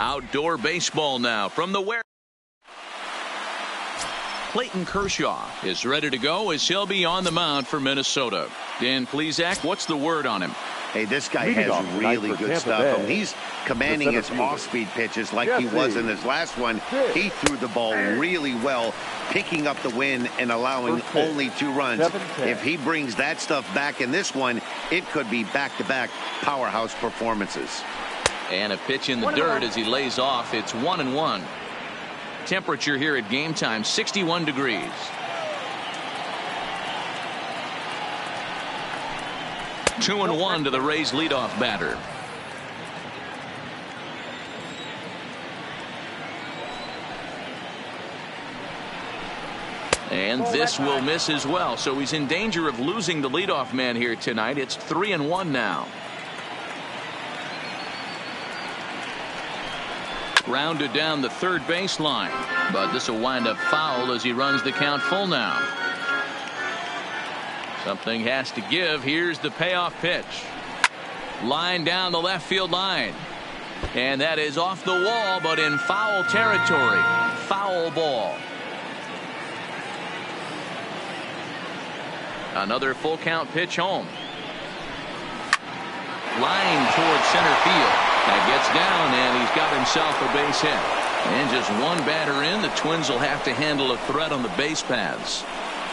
Outdoor baseball now from the where. Clayton Kershaw is ready to go as he'll be on the mound for Minnesota. Dan Plesac, what's the word on him? Hey, this guy has really good stuff. When he's commanding his off-speed pitches like he was in his last one, he threw the ball really well, picking up the win and allowing only 2 runs. If he brings that stuff back in this one, it could be back-to-back powerhouse performances. And a pitch in the dirt as he lays off. It's 1-1. Temperature here at game time, 61 degrees. Two and one to the Rays leadoff batter. And this will miss as well. So he's in danger of losing the leadoff man here tonight. It's 3-1 now. Grounded down the third baseline, but this will wind up foul as he runs the count full now. Something has to give. Here's the payoff pitch. Line down the left field line. And that is off the wall, but in foul territory. Foul ball. Another full count pitch home. Line towards center field. That gets down, and he's got himself a base hit. And just one batter in, the Twins will have to handle a threat on the base paths.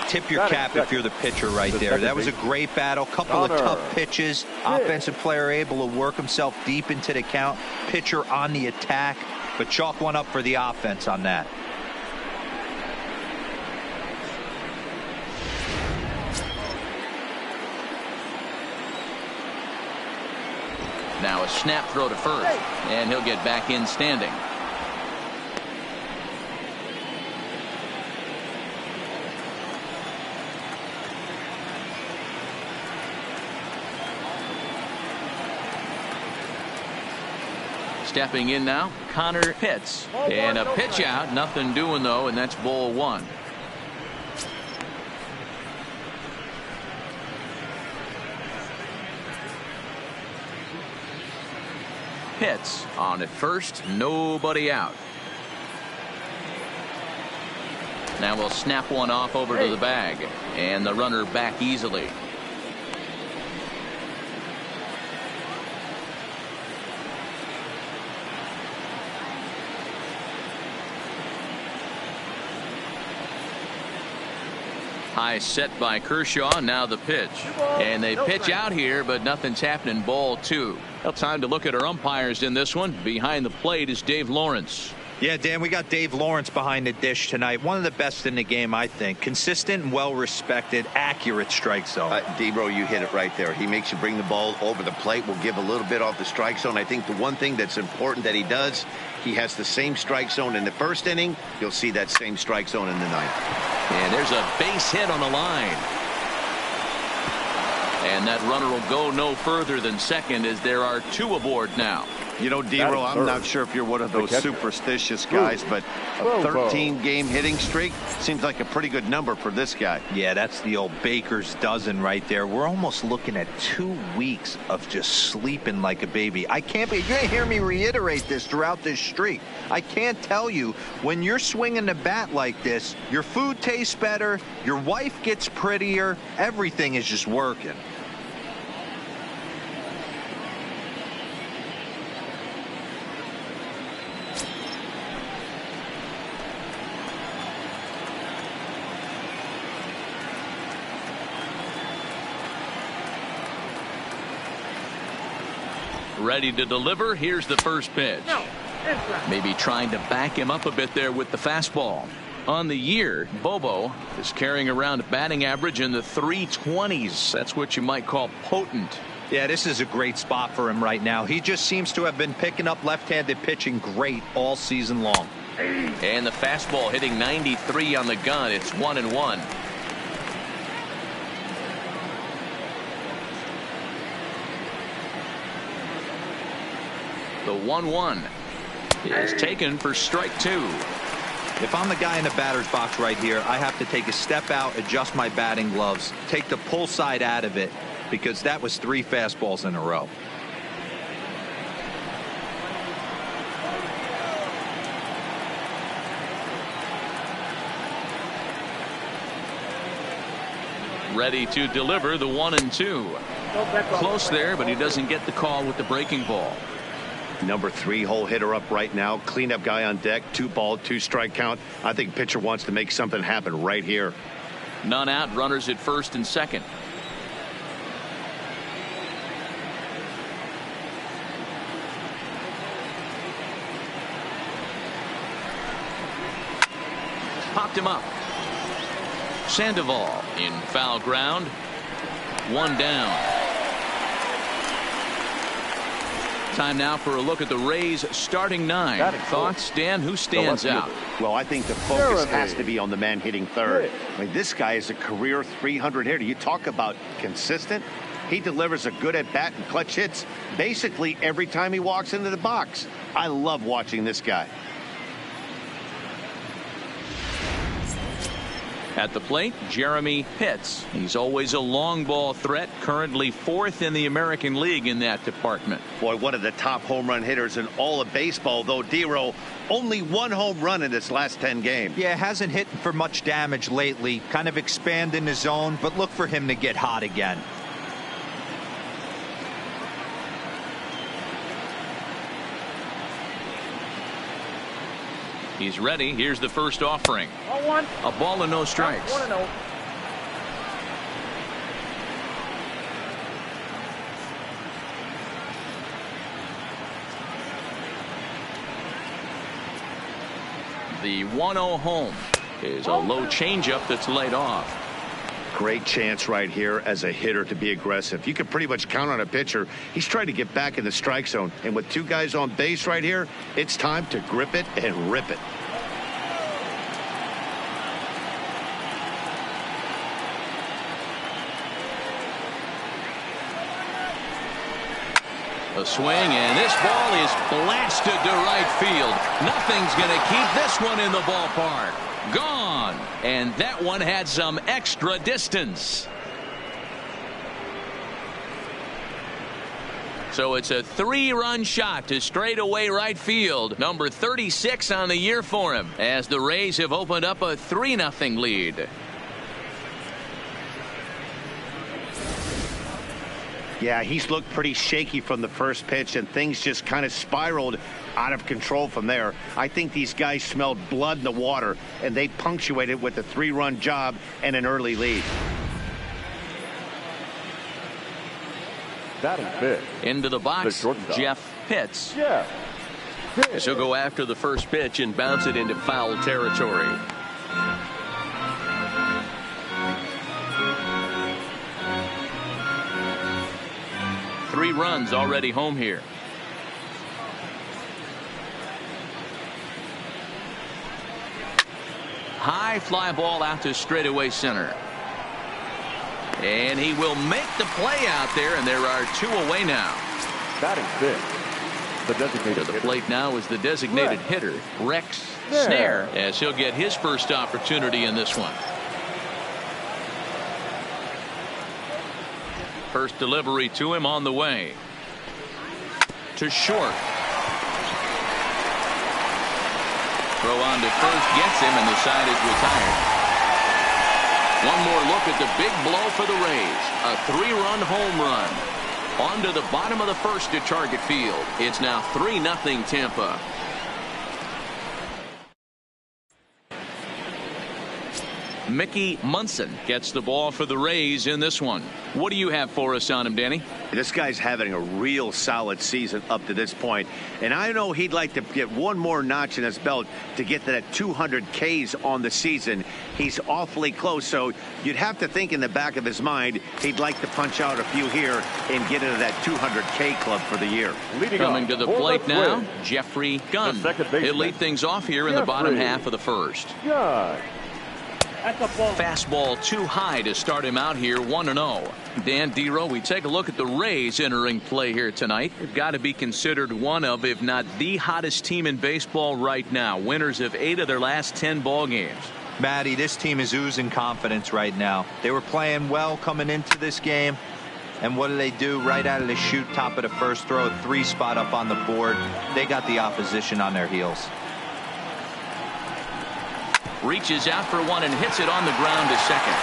Tip your cap if you're the pitcher right there. That was a great battle. Couple of tough pitches. Offensive player able to work himself deep into the count. Pitcher on the attack, but chalk one up for the offense on that. Now a snap throw to first, and he'll get back in standing. Stepping in now, Connor Pitts. And a pitch out, nothing doing though, and that's ball 1. Pitts on at first, nobody out. Now we'll snap one off over to the bag, and the runner back easily. High set by Kershaw. Now the pitch, and they pitch out here, but nothing's happening. Ball 2. Well, time to look at our umpires in this one. Behind the plate is Dave Lawrence. Yeah, Dan, we got Dave Lawrence behind the dish tonight. One of the best in the game, I think. Consistent and well-respected, accurate strike zone. D-Bro, you hit it right there. He makes you bring the ball over the plate. Will give a little bit off the strike zone. I think the one thing that's important that he does, he has the same strike zone in the first inning. You'll see that same strike zone in the ninth. And there's a base hit on the line. And that runner will go no further than second as there are 2 aboard now. You know, D-Roll, I'm not sure if you're one of those superstitious guys, but a 13-game hitting streak seems like a pretty good number for this guy. Yeah, that's the old baker's dozen right there. We're almost looking at 2 weeks of just sleeping like a baby. I can't be. You're going to hear me reiterate this throughout this streak. I can't tell you, when you're swinging the bat like this, your food tastes better, your wife gets prettier, everything is just working. Ready to deliver. Here's the first pitch. Maybe trying to back him up a bit there with the fastball. On the year, Bobo is carrying around a batting average in the 320s. That's what you might call potent. Yeah, this is a great spot for him right now. He just seems to have been picking up left-handed pitching great all season long. And the fastball hitting 93 on the gun. It's 1-1. The 1-1 is taken for strike 2. If I'm the guy in the batter's box right here, I have to take a step out, adjust my batting gloves, take the pull side out of it, because that was 3 fastballs in a row. ready to deliver the 1-2. Close there, but he doesn't get the call with the breaking ball. Number 3 hole hitter up right now. Cleanup guy on deck. 2-ball, 2-strike count. I think pitcher wants to make something happen right here. None out. Runners at first and second. Popped him up. Sandoval in foul ground. 1 down. Time now for a look at the Rays starting 9. Thoughts, Dan? Who stands out? Well, I think the focus has to be on the man hitting third. I mean, this guy is a career 300 hitter. You talk about consistent. He delivers a good at bat and clutch hits basically every time he walks into the box. I love watching this guy. At the plate, Jeremy Pitts. He's always a long ball threat, currently 4th in the American League in that department. Boy, one of the top home run hitters in all of baseball, though. Dero, only 1 home run in his last 10 games. Yeah, hasn't hit for much damage lately. Kind of expand in his zone, but look for him to get hot again. He's ready. Here's the first offering. A ball and no strikes. 1-0. The 1-0 home is a low changeup that's laid off. Great chance right here as a hitter to be aggressive. You can pretty much count on a pitcher. He's trying to get back in the strike zone. And with 2 guys on base right here, it's time to grip it and rip it. A swing, and this ball is blasted to right field. Nothing's going to keep this one in the ballpark. Gone. And that one had some extra distance. So it's a 3-run shot to straightaway right field. Number 36 on the year for him, as the Rays have opened up a 3-0 lead. Yeah, he's looked pretty shaky from the first pitch, and things just kind of spiraled out of control from there. I think these guys smelled blood in the water, and they punctuated with a 3-run job and an early lead. Into the box, Jeff Pitts. As he'll go after the first pitch and bounce it into foul territory. Three runs already home here. High fly ball out to straightaway center. And he will make the play out there, and there are 2 away now. Batting fifth, the designated to the plate now is the designated hitter, Rex Snare, as he'll get his first opportunity in this one. First delivery to him on the way. To short. Throw on to first, gets him, and the side is retired. One more look at the big blow for the Rays. A 3-run home run. On to the bottom of the first at Target Field. It's now 3-0 Tampa. Mickey Munson gets the ball for the Rays in this one. What do you have for us on him, Danny? This guy's having a real solid season up to this point, and I know he'd like to get one more notch in his belt to get to that 200 Ks on the season. He's awfully close, so you'd have to think in the back of his mind he'd like to punch out a few here and get into that 200 K club for the year. Coming to the plate now, Jeffrey Gunn. He'll lead things off here in the bottom half of the first. Fastball too high to start him out here, 1-0. Dan Dero, we take a look at the Rays entering play here tonight. They've got to be considered one of, if not the hottest team in baseball right now. Winners of 8 of their last 10 ball games. Matty, this team is oozing confidence right now. They were playing well coming into this game. And what do? Right out of the chute, top of the first, throw a 3 spot up on the board. They got the opposition on their heels. Reaches out for one and hits it on the ground to second.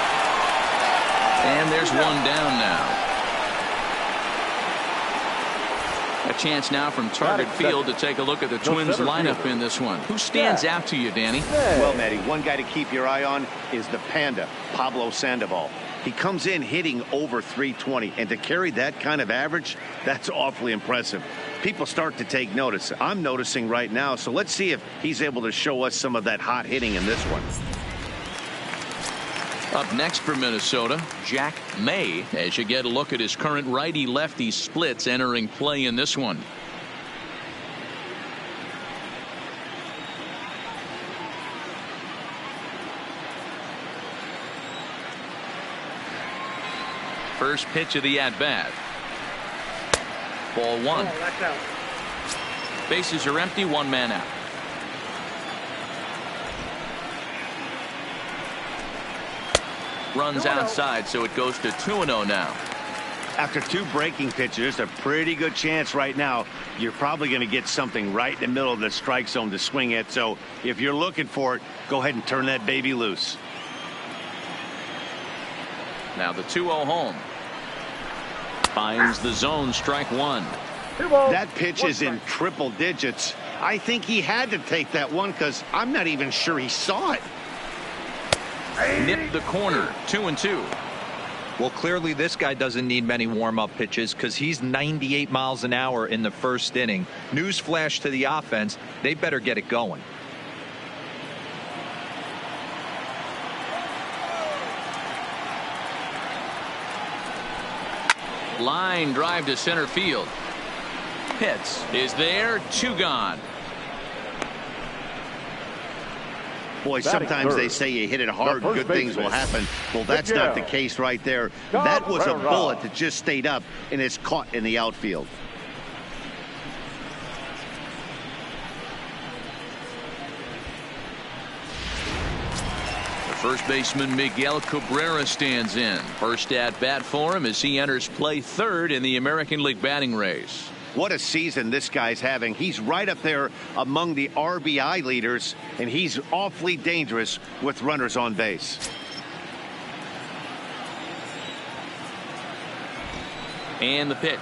And there's one down now. A chance now from Target Field to take a look at the Twins lineup in this one. Who stands out to you, Danny? Well, Matty, one guy to keep your eye on is the Panda, Pablo Sandoval. He comes in hitting over 320, and to carry that kind of average, that's awfully impressive. People start to take notice. I'm noticing right now, so let's see if he's able to show us some of that hot hitting in this one. Up next for Minnesota, Jack May, as you get a look at his current righty-lefty splits entering play in this one. First pitch of the at-bat. Ball one. Bases are empty, one man out. Runs outside, so it goes to 2-0 now. After two breaking pitches, a pretty good chance right now you're probably going to get something right in the middle of the strike zone to swing at. So if you're looking for it, go ahead and turn that baby loose. Now the 2-0 home. Finds the zone, strike one. That pitch is in triple digits. I think he had to take that one because I'm not even sure he saw it. Nipped the corner, 2-2. Well, clearly this guy doesn't need many warm-up pitches because he's 98 miles an hour in the first inning. Newsflash to the offense, they better get it going. Line drive to center field. Pitts is there, two gone. Boy, sometimes they say you hit it hard, good things will happen. Well, that's not the case right there. That was a bullet that just stayed up and is caught in the outfield. The first baseman Miguel Cabrera stands in. First at bat for him as he enters play third in the American League batting race. What a season this guy's having. He's right up there among the RBI leaders, and he's awfully dangerous with runners on base. And the pitch.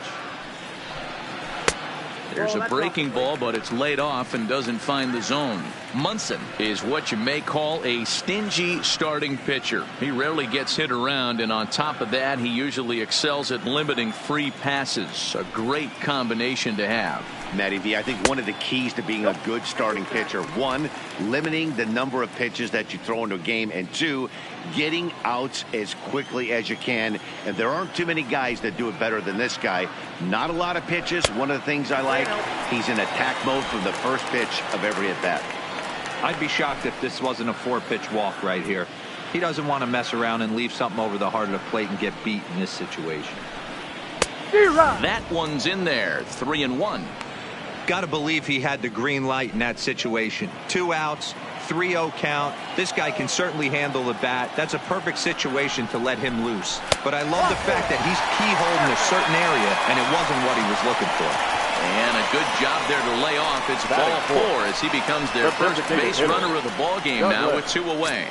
There's a breaking ball, but it's laid off and doesn't find the zone. Munson is what you may call a stingy starting pitcher. He rarely gets hit around, and on top of that, he usually excels at limiting free passes. A great combination to have. Matty V, I think one of the keys to being a good starting pitcher, one, limiting the number of pitches that you throw into a game, and two, getting outs as quickly as you can. And there aren't too many guys that do it better than this guy. Not a lot of pitches. One of the things I like, he's in attack mode from the first pitch of every at bat. I'd be shocked if this wasn't a 4-pitch walk right here. He doesn't want to mess around and leave something over the heart of the plate and get beat in this situation. That one's in there, 3-1. Got to believe he had the green light in that situation. 2 outs, 3-0 count. This guy can certainly handle the bat. That's a perfect situation to let him loose. But I love the fact that he's keyholed in a certain area, and it wasn't what he was looking for. And a good job there to lay off. It's ball 4 as he becomes their first base runner of the ball game now with 2 away.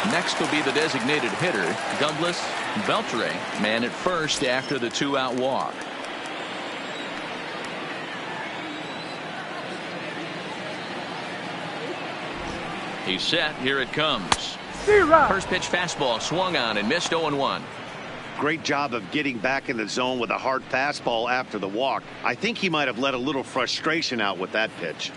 Next will be the designated hitter, Douglas Beltre, man at first after the 2-out walk. He's set. Here it comes. First pitch fastball swung on and missed, 0-1. Great job of getting back in the zone with a hard fastball after the walk. I think he might have let a little frustration out with that pitch.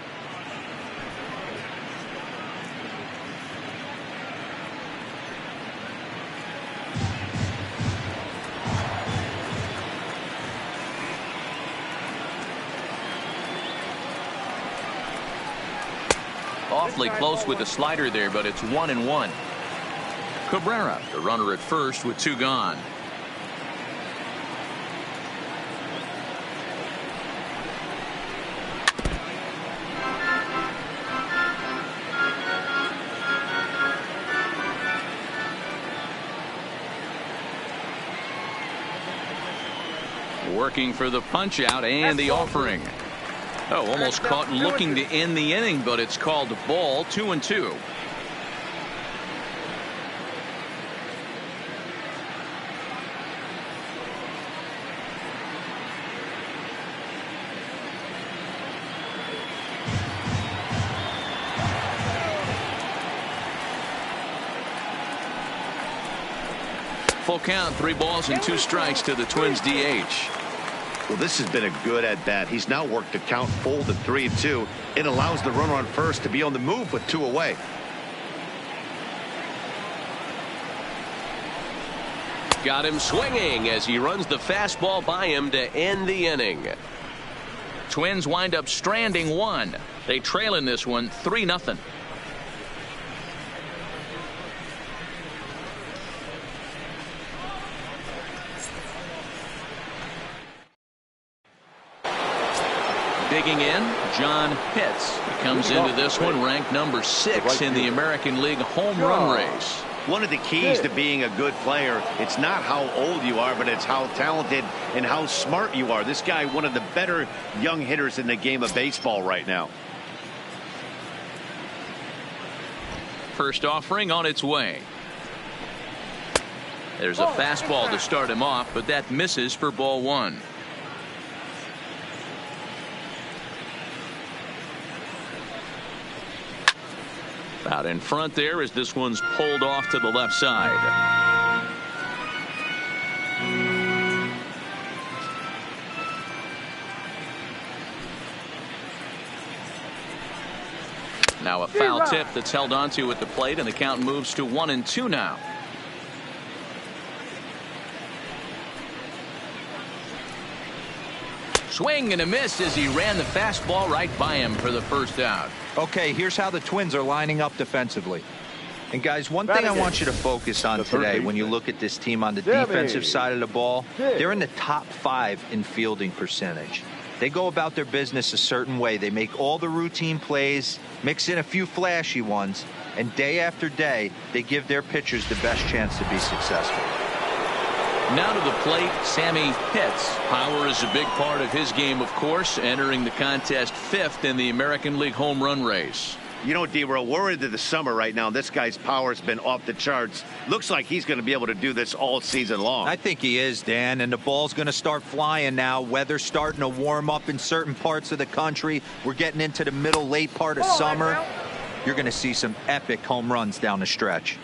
Awfully close with the slider there, but it's 1-1. Cabrera, the runner at first with 2 gone. Working for the punch out and the offering. Oh, almost caught looking to end the inning, but it's called a ball. 2-2. Full count, 3 balls and 2 strikes to the Twins DH. Well, this has been a good at-bat. He's now worked the count full to 3-2. It allows the runner on first to be on the move with 2 away. Got him swinging as he runs the fastball by him to end the inning. Twins wind up stranding 1. They trail in this one 3-0. Digging in, John Pitts. He comes into this one ranked number 6 in the American League home run race. One of the keys to being a good player, it's not how old you are, but it's how talented and how smart you are. This guy, one of the better young hitters in the game of baseball right now. First offering on its way. There's a fastball to start him off, but that misses for ball 1. Out in front there as this one's pulled off to the left side. Now a foul tip that's held onto at the plate, and the count moves to 1-2 now. Swing and a miss as he ran the fastball right by him for the first out. Okay, here's how the Twins are lining up defensively. And guys, one thing I want you to focus on today when you look at this team on the defensive side of the ball, they're in the top 5 in fielding percentage. They go about their business a certain way. They make all the routine plays, mix in a few flashy ones, and day after day, they give their pitchers the best chance to be successful. Now to the plate, Sammy Pitts. Power is a big part of his game, of course, entering the contest 5th in the American League home run race. You know, D-Row, we're into the summer right now. This guy's power has been off the charts. Looks like he's going to be able to do this all season long. I think he is, Dan, and the ball's going to start flying now. Weather's starting to warm up in certain parts of the country. We're getting into the middle, late part of summer. You're going to see some epic home runs down the stretch.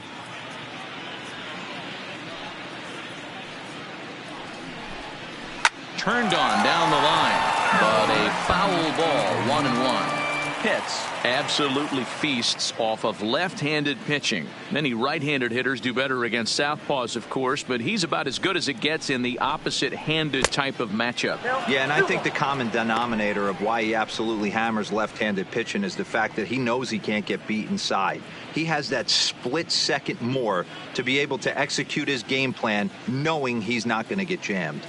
Turned on down the line, but a foul ball, 1-1. Pitts absolutely feasts off of left-handed pitching. Many right-handed hitters do better against southpaws, of course, but he's about as good as it gets in the opposite-handed type of matchup. Yeah, and I think the common denominator of why he absolutely hammers left-handed pitching is the fact that he knows he can't get beat inside. He has that split second more to be able to execute his game plan knowing he's not going to get jammed.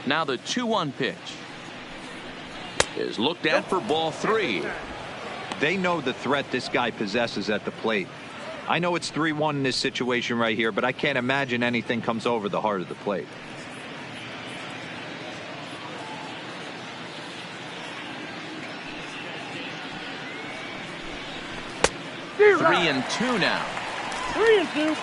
Now the 2-1 pitch is looked at for ball 3. They know the threat this guy possesses at the plate. I know it's 3-1 in this situation right here, but I can't imagine anything comes over the heart of the plate. Three and two now. 3-2.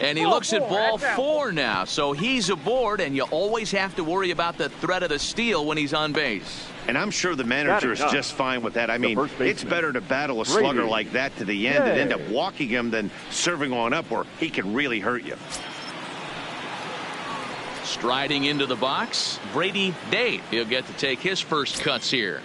And he looks at ball 4 now, so he's aboard, and you always have to worry about the threat of the steal when he's on base. And I'm sure the manager is just fine with that. I mean, it's better to battle a slugger like that to the end and end up walking him than serving on up where he can really hurt you. Striding into the box, Brady Date. He'll get to take his first cuts here.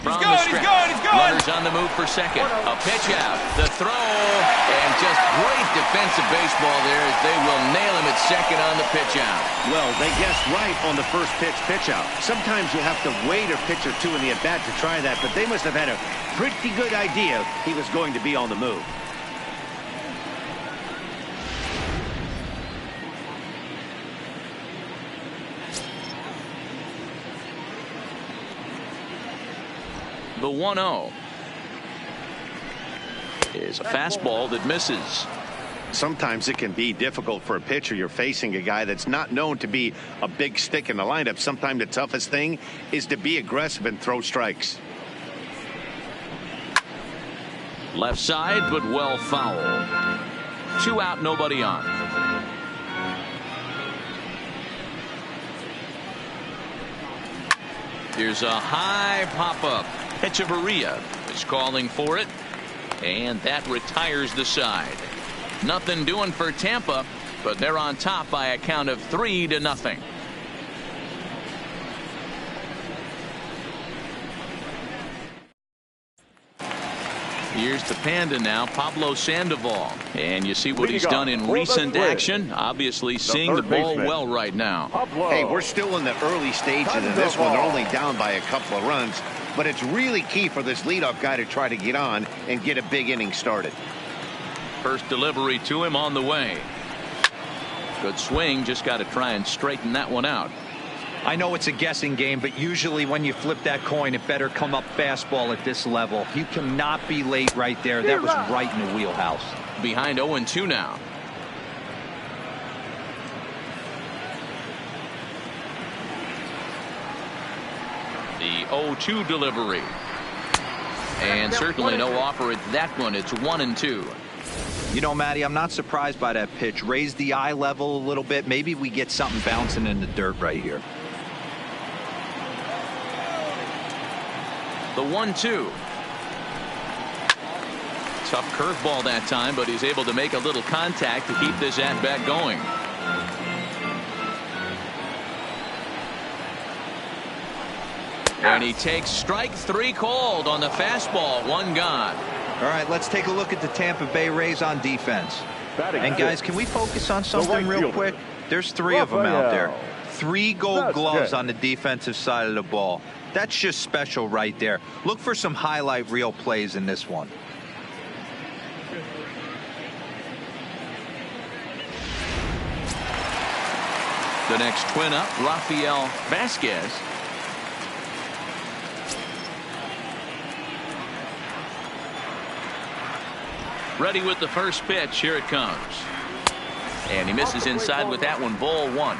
He's going. Runners on the move for second. A pitch out. The throw. And just great defensive baseball there as they will nail him at second on the pitch out. Well, they guessed right on the first pitch out. Sometimes you have to wait a pitch or two in the at-bat to try that, but they must have had a pretty good idea he was going to be on the move. The 1-0 is a fastball that misses. Sometimes it can be difficult for a pitcher. You're facing a guy that's not known to be a big stick in the lineup. Sometimes the toughest thing is to be aggressive and throw strikes. Left side, but well foul. 2 out, nobody on. Here's a high pop-up. Hechavarria is calling for it, and that retires the side. Nothing doing for Tampa, but they're on top by a count of 3-0. Here's the Panda now, Pablo Sandoval. And you see what he's done in recent action. Obviously seeing the ball well right now. Hey, we're still in the early stages of this one. They're only down by a couple of runs. But it's really key for this leadoff guy to try to get on and get a big inning started. First delivery to him on the way. Good swing. Just got to try and straighten that one out. I know it's a guessing game, but usually when you flip that coin, it better come up fastball at this level. You cannot be late right there. That was right in the wheelhouse. Behind 0-2 now. The 0-2 delivery. And certainly no offer at that one. It's 1-2. You know, Matty, I'm not surprised by that pitch. Raise the eye level a little bit. Maybe we get something bouncing in the dirt right here. The 1-2. Tough curveball that time, but he's able to make a little contact to keep this at-bat going. And he takes strike 3 called on the fastball. 1 gone. All right, let's take a look at the Tampa Bay Rays on defense. And guys, can we focus on something real quick? There's 3 of them out there. 3 gold gloves on the defensive side of the ball. That's just special right there. Look for some highlight reel plays in this one. The next twin up, Rafael Vasquez. Ready with the first pitch. Here it comes. And he misses inside with that one. Ball 1.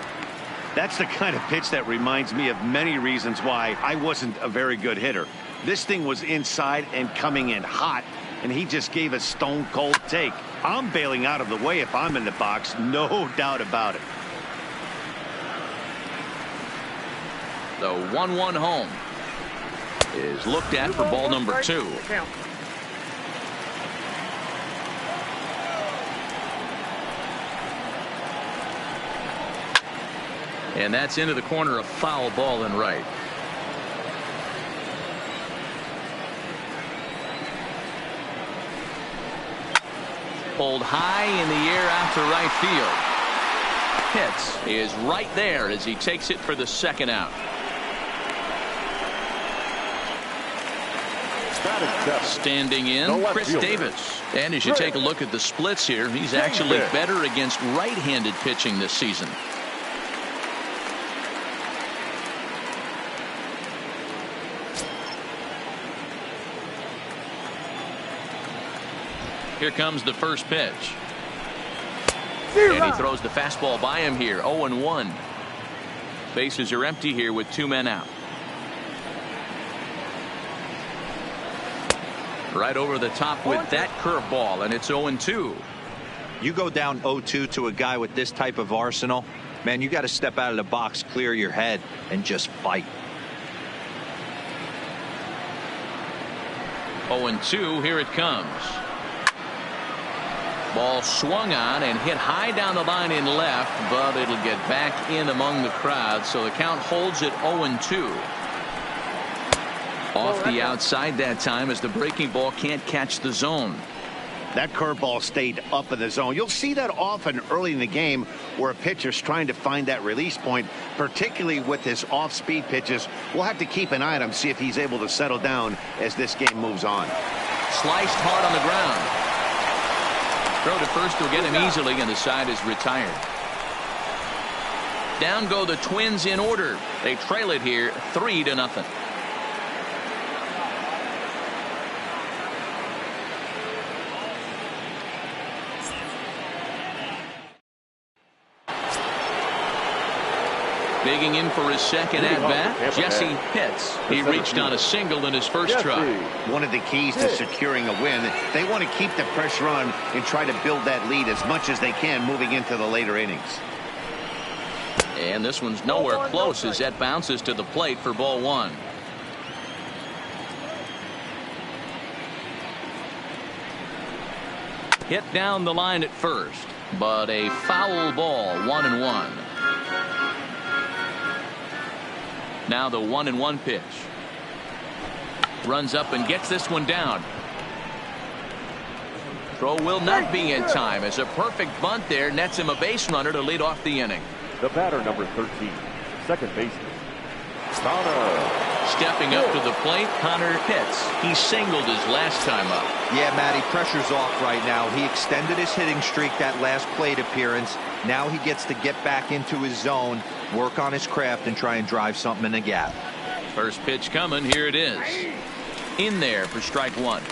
That's the kind of pitch that reminds me of many reasons why I wasn't a very good hitter. This thing was inside and coming in hot, and he just gave a stone cold take. I'm bailing out of the way if I'm in the box, no doubt about it. The 1-1 home is looked at for ball number 2. And that's into the corner, a foul ball and right. Pulled high in the air out to right field. Pitts is right there as he takes it for the 2nd out. Standing in, Chris Davis. And as you take a look at the splits here, he's actually better against right-handed pitching this season. Here comes the first pitch. And he throws the fastball by him here. 0-1. Bases are empty here with 2 men out. Right over the top with that curveball, and it's 0-2. You go down 0-2 to a guy with this type of arsenal, man, you got to step out of the box, clear your head, and just fight. 0-2. Here it comes. Ball swung on and hit high down the line in left, but it'll get back in among the crowd, so the count holds at 0-2. Off the outside that time as the breaking ball can't catch the zone. That curveball stayed up in the zone. You'll see that often early in the game where a pitcher's trying to find that release point, particularly with his off-speed pitches. We'll have to keep an eye on him, see if he's able to settle down as this game moves on. Sliced hard on the ground. Throw to first will get him easily, and the side is retired. Down go the Twins in order. They trail it here 3-0. Digging in for his second at-bat, Jesse Pitts. He reached on a single in his first try. One of the keys to securing a win, they want to keep the pressure on and try to build that lead as much as they can moving into the later innings. And this one's nowhere close as that bounces to the plate for ball one. Hit down the line at first, but a foul ball, 1-1. Now the 1-1 pitch. Runs up and gets this one down. Throw will not be in time as a perfect bunt there nets him a base runner to lead off the inning. The batter, number 13, second baseman, Connor. Stepping up to the plate, Connor Pitts. He singled his last time up. Yeah, Matty, pressure's off right now. He extended his hitting streak that last plate appearance. Now he gets to get back into his zone, work on his craft, and try and drive something in the gap. First pitch coming. Here it is. In there for strike one.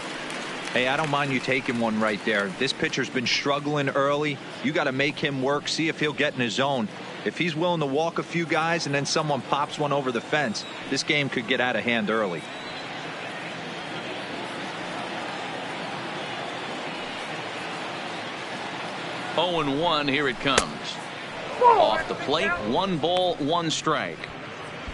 Hey, I don't mind you taking one right there. This pitcher's been struggling early. You got to make him work, see if he'll get in his zone. If he's willing to walk a few guys and then someone pops one over the fence, this game could get out of hand early. Oh, and 1. Here it comes. Off the plate, 1 ball, 1 strike.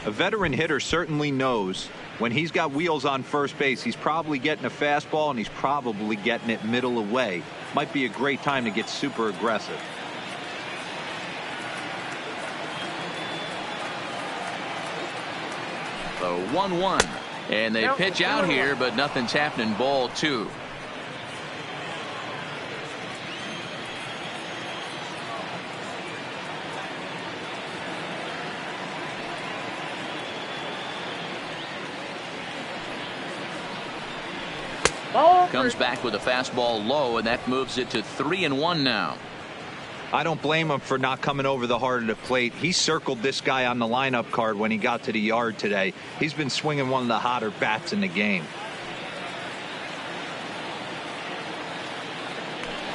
A veteran hitter certainly knows when he's got wheels on first base, he's probably getting a fastball and he's probably getting it middle away. Might be a great time to get super aggressive. So 1-1. And they pitch out here, but nothing's happening. Ball 2. Comes back with a fastball low, and that moves it to 3-1 now. I don't blame him for not coming over the heart of the plate. He circled this guy on the lineup card when he got to the yard today. He's been swinging one of the hotter bats in the game.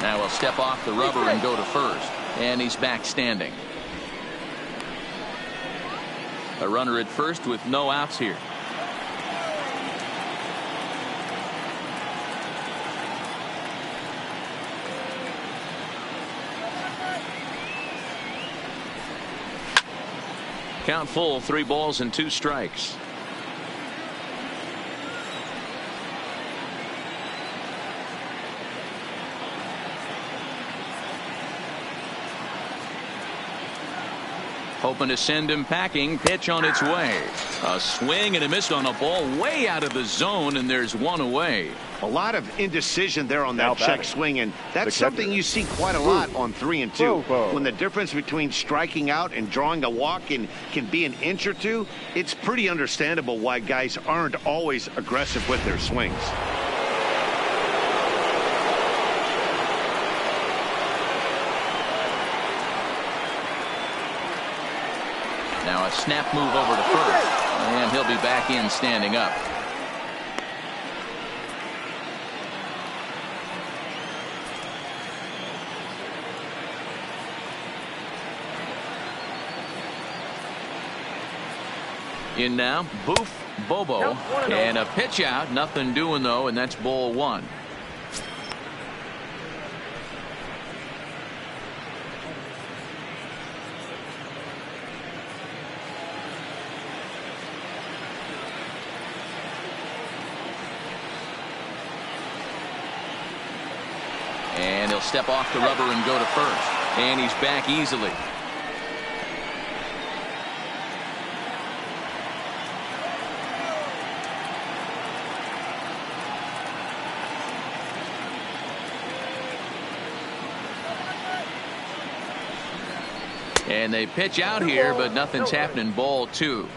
Now he'll step off the rubber and go to first. And he's back standing. A runner at first with no outs here. Count full, 3 balls and 2 strikes. Hoping to send him packing. Pitch on its way. A swing and a miss on a ball way out of the zone, and there's 1 away. A lot of indecision there on that check swing, and that's something you see quite a lot on 3 and 2. When the difference between striking out and drawing a walk can be an inch or two, it's pretty understandable why guys aren't always aggressive with their swings. Now a snap move over to first, and he'll be back in standing up. In now, Boof Bobo, and a pitch out. Nothing doing though, and that's ball 1. And he'll step off the rubber and go to first, and he's back easily. And they pitch out here, but nothing's happening. Ball 2.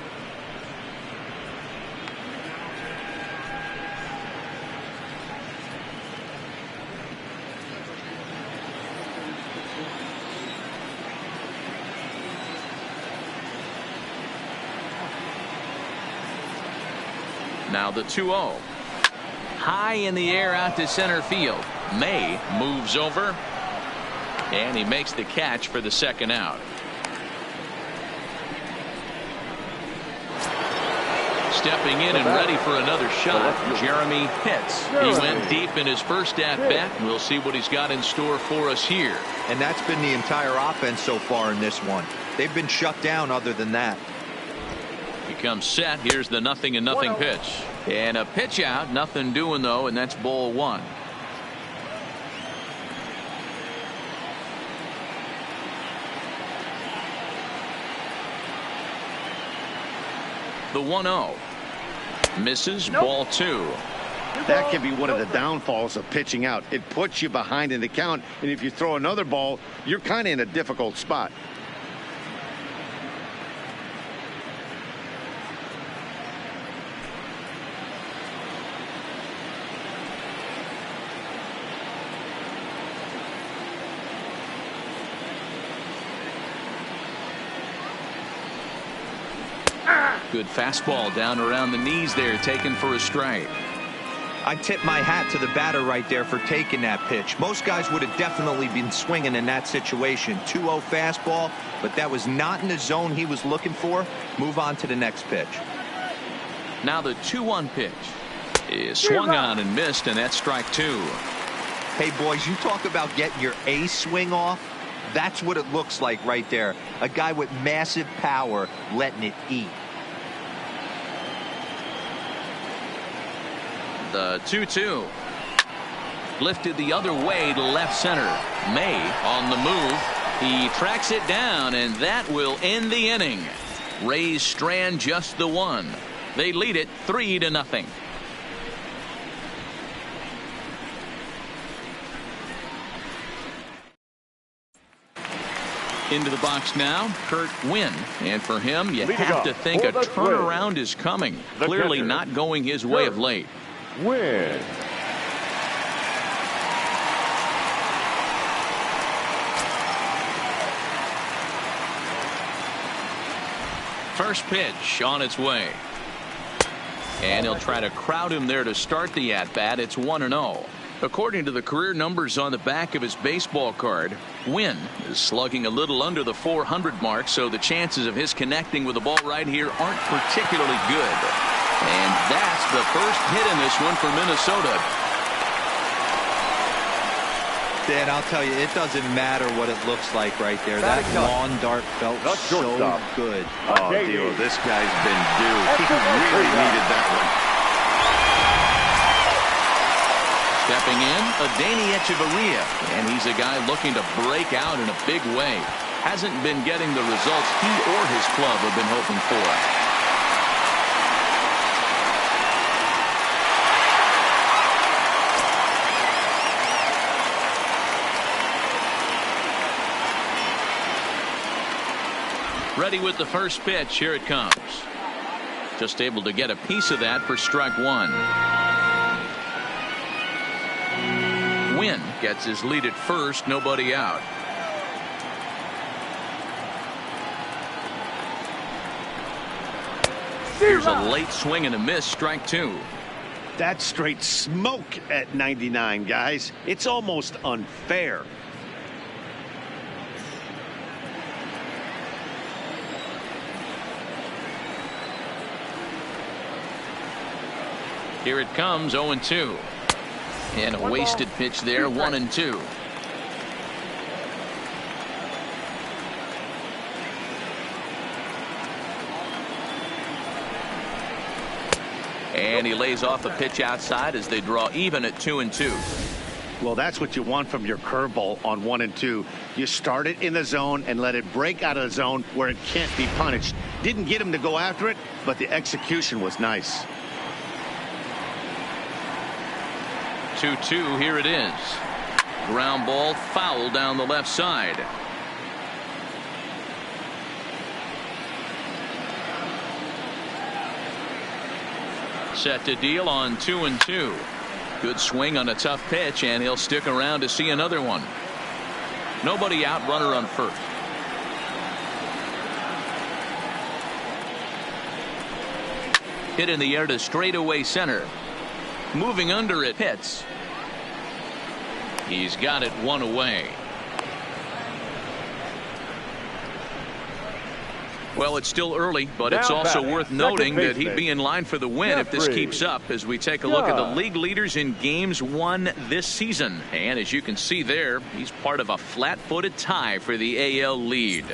Now the 2-0. High in the air out to center field. May moves over, and he makes the catch for the second out. stepping in and ready for another shot. Jeremy Pitts. He went deep in his first at-bat. We'll see what he's got in store for us here. And that's been the entire offense so far in this one. They've been shut down other than that. He comes set. Here's the 0-0 pitch. And a pitch out. Nothing doing, though, and that's ball one. The 1-0. Misses. Ball two. That can be one of the downfalls of pitching out. It puts you behind in the count, and if you throw another ball, you're kind of in a difficult spot. Good fastball down around the knees there, taken for a strike. I tip my hat to the batter right there for taking that pitch. Most guys would have definitely been swinging in that situation. 2-0 fastball, but that was not in the zone he was looking for. Move on to the next pitch. Now the 2-1 pitch is swung on and missed, and that's strike two. Hey, boys, you talk about getting your A swing off. That's what it looks like right there. A guy with massive power letting it eat. The 2-2. Lifted the other way to left center. May on the move. He tracks it down, and that will end the inning. Rays strand just the one. They lead it 3-0. Into the box now, Kurt Wynn. And for him, you have to think a turnaround is coming. Clearly not going his way of late. Win. First pitch on its way. And he'll try to crowd him there to start the at-bat. It's 1-0. According to the career numbers on the back of his baseball card, Wynn is slugging a little under the 400 mark, so the chances of his connecting with the ball right here aren't particularly good. And that's the first hit in this one for Minnesota. Dan, I'll tell you, it doesn't matter what it looks like right there. That lawn dart felt so good. Oh, Dio, this guy's been due. He really needed that one. Stepping in, Adeiny Echeverria, and he's a guy looking to break out in a big way. Hasn't been getting the results he or his club have been hoping for. Ready with the first pitch. Here it comes. Just able to get a piece of that for strike one. Wynn gets his lead at first. Nobody out. Here's a late swing and a miss. Strike two. That's straight smoke at 99, guys. It's almost unfair. Here it comes, 0-2. And a wasted pitch there, 1-2. And he lays off a pitch outside as they draw even at 2-2. Well, that's what you want from your curveball on 1-2. You start it in the zone and let it break out of the zone where it can't be punished. Didn't get him to go after it, but the execution was nice. 2-2, here it is. Ground ball foul down the left side. Set to deal on 2-2. Good swing on a tough pitch, and he'll stick around to see another one. Nobody out, runner on first. Hit in the air to straightaway center. Moving under it, hits. He's got it one away. Well, it's still early, but it's also worth noting that he'd be in line for the win if this keeps up as we take a look at the league leaders in games won this season. And as you can see there, he's part of a flat-footed tie for the AL lead.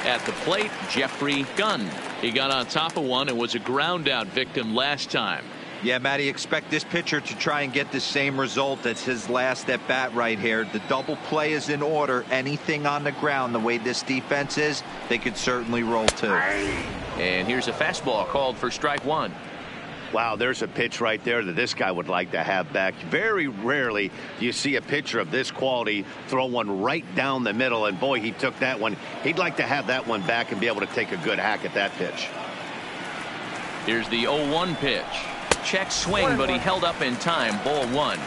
At the plate, Jeffrey Gunn. He got on top of one and was a ground-out victim last time. Yeah, Matty, expect this pitcher to try and get the same result as his last at bat right here. The double play is in order. Anything on the ground, the way this defense is, they could certainly roll too. And here's a fastball called for strike one. Wow, there's a pitch right there that this guy would like to have back. Very rarely do you see a pitcher of this quality throw one right down the middle, and boy, he took that one. He'd like to have that one back and be able to take a good hack at that pitch. Here's the 0-1 pitch. Check swing, but he held up in time. Ball one.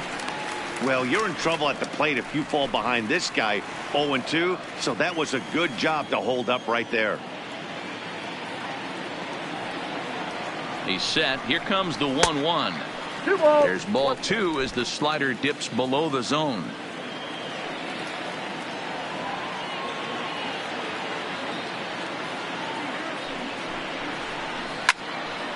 Well, you're in trouble at the plate if you fall behind this guy 0-2, so that was a good job to hold up right there. He's set. Here comes the 1-1. There's ball two as the slider dips below the zone.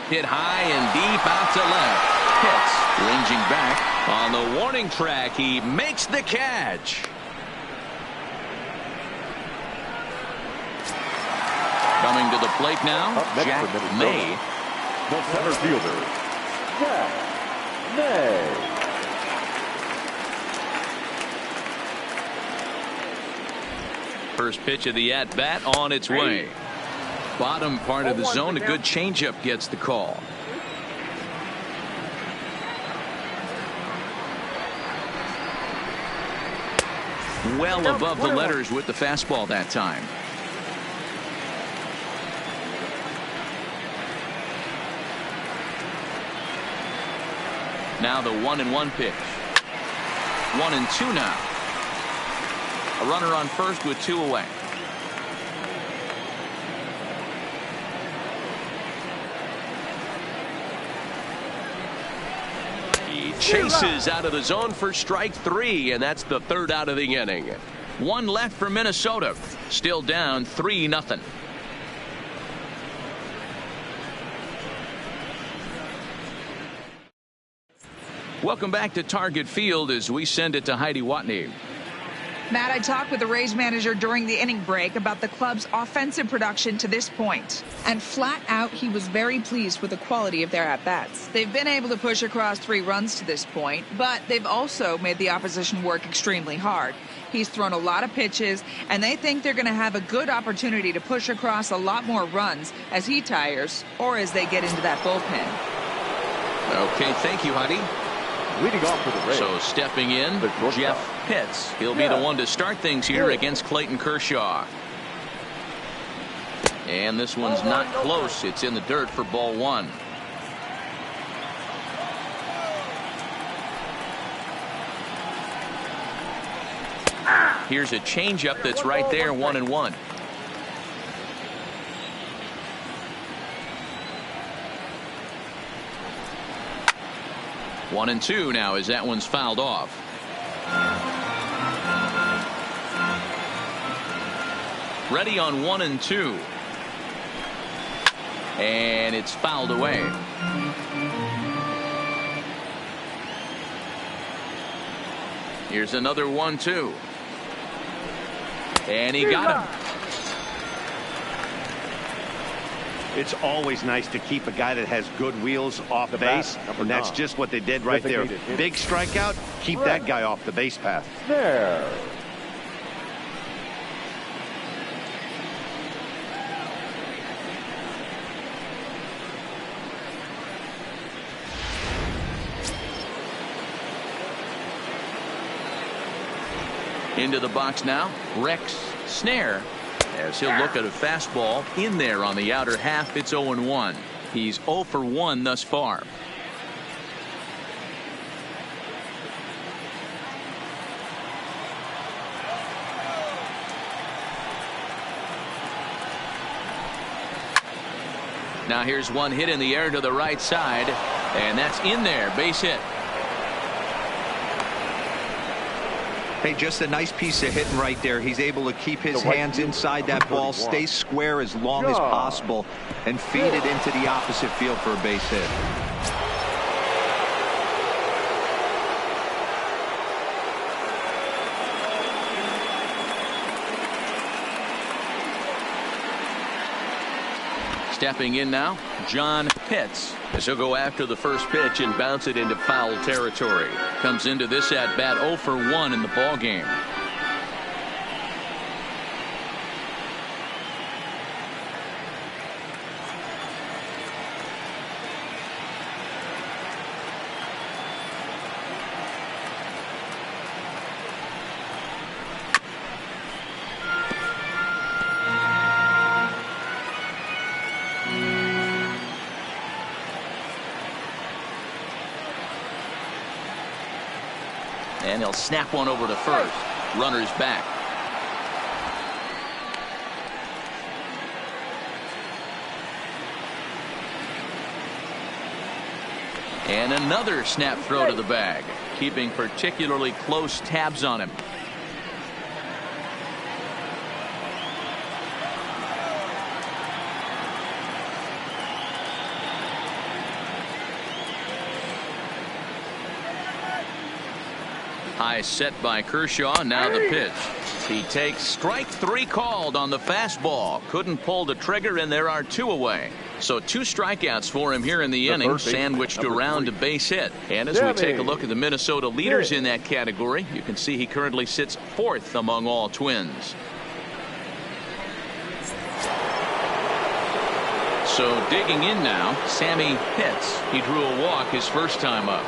Hit high and deep out to left. Hits. Ranging back on the warning track. He makes the catch. Coming to the plate now, Jack May. The center fielder, Jack May. First pitch of the at-bat on its way. Bottom part of the zone, a good changeup gets the call. Well above the letters with the fastball that time. Now the 1-1 pitch. 1-2 now. A runner on first with two away. He chases out of the zone for strike three, and that's the third out of the inning. One left for Minnesota. Still down 3-0. Welcome back to Target Field as we send it to Heidi Watney. Matt, I talked with the Rays manager during the inning break about the club's offensive production to this point. And flat out, he was very pleased with the quality of their at-bats. They've been able to push across 3 runs to this point, but they've also made the opposition work extremely hard. He's thrown a lot of pitches, and they think they're going to have a good opportunity to push across a lot more runs as he tires or as they get into that bullpen. Okay, thank you, Heidi. Leading off for the Rays. So stepping in, Jeff Pitts. He'll be the one to start things here against Clayton Kershaw. And this one's not close. It's in the dirt for ball one. Here's a changeup that's right there, 1-1. One and two now as that one's fouled off. Ready on 1-2. And it's fouled away. Here's another 1-2. And he got him. It's always nice to keep a guy that has good wheels off the base, and that's just what they did right there. Big strikeout, keep that guy off the base path. There. Into the box now, Rex Snare. As he'll look at a fastball in there on the outer half. It's 0-1. He's 0 for 1 thus far. Now here's one hit in the air to the right side, and that's in there. Base hit. Hey, just a nice piece of hitting right there. He's able to keep his hands inside that ball, stay square as long as possible, and feed it into the opposite field for a base hit. Stepping in now, John Pitts, as he'll go after the first pitch and bounce it into foul territory. Comes into this at bat 0 for 1 in the ball game. And he'll snap one over to first. Runner's back. And another snap throw to the bag, keeping particularly close tabs on him. High set by Kershaw. Now the pitch. He takes strike 3 called on the fastball. Couldn't pull the trigger, and there are 2 away. So 2 strikeouts for him here in the inning, sandwiched around a base hit. And as we take a look at the Minnesota leaders in that category, you can see he currently sits 4th among all Twins. So digging in now, Sammy Pitts. He drew a walk his first time up.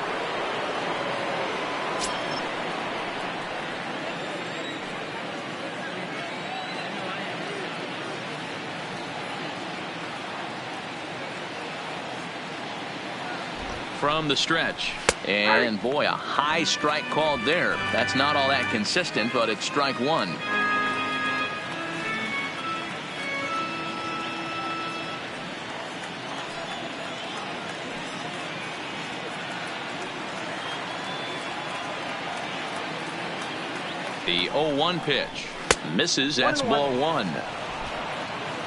From the stretch, and boy, a high strike called there. That's not all that consistent, but it's strike 1. The 0-1 pitch misses. That's ball 1.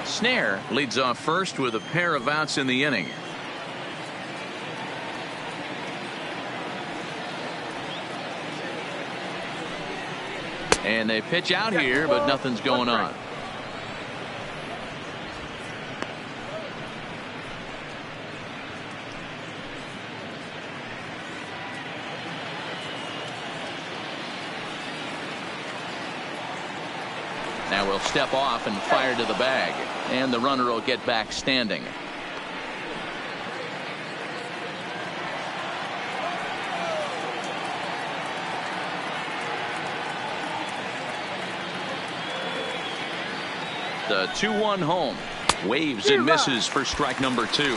Snare leads off first with a pair of outs in the inning. And they pitch out here, but nothing's going on. Now we'll step off and fire to the bag, and the runner will get back standing. The 2-1 home. Waves and misses for strike number 2.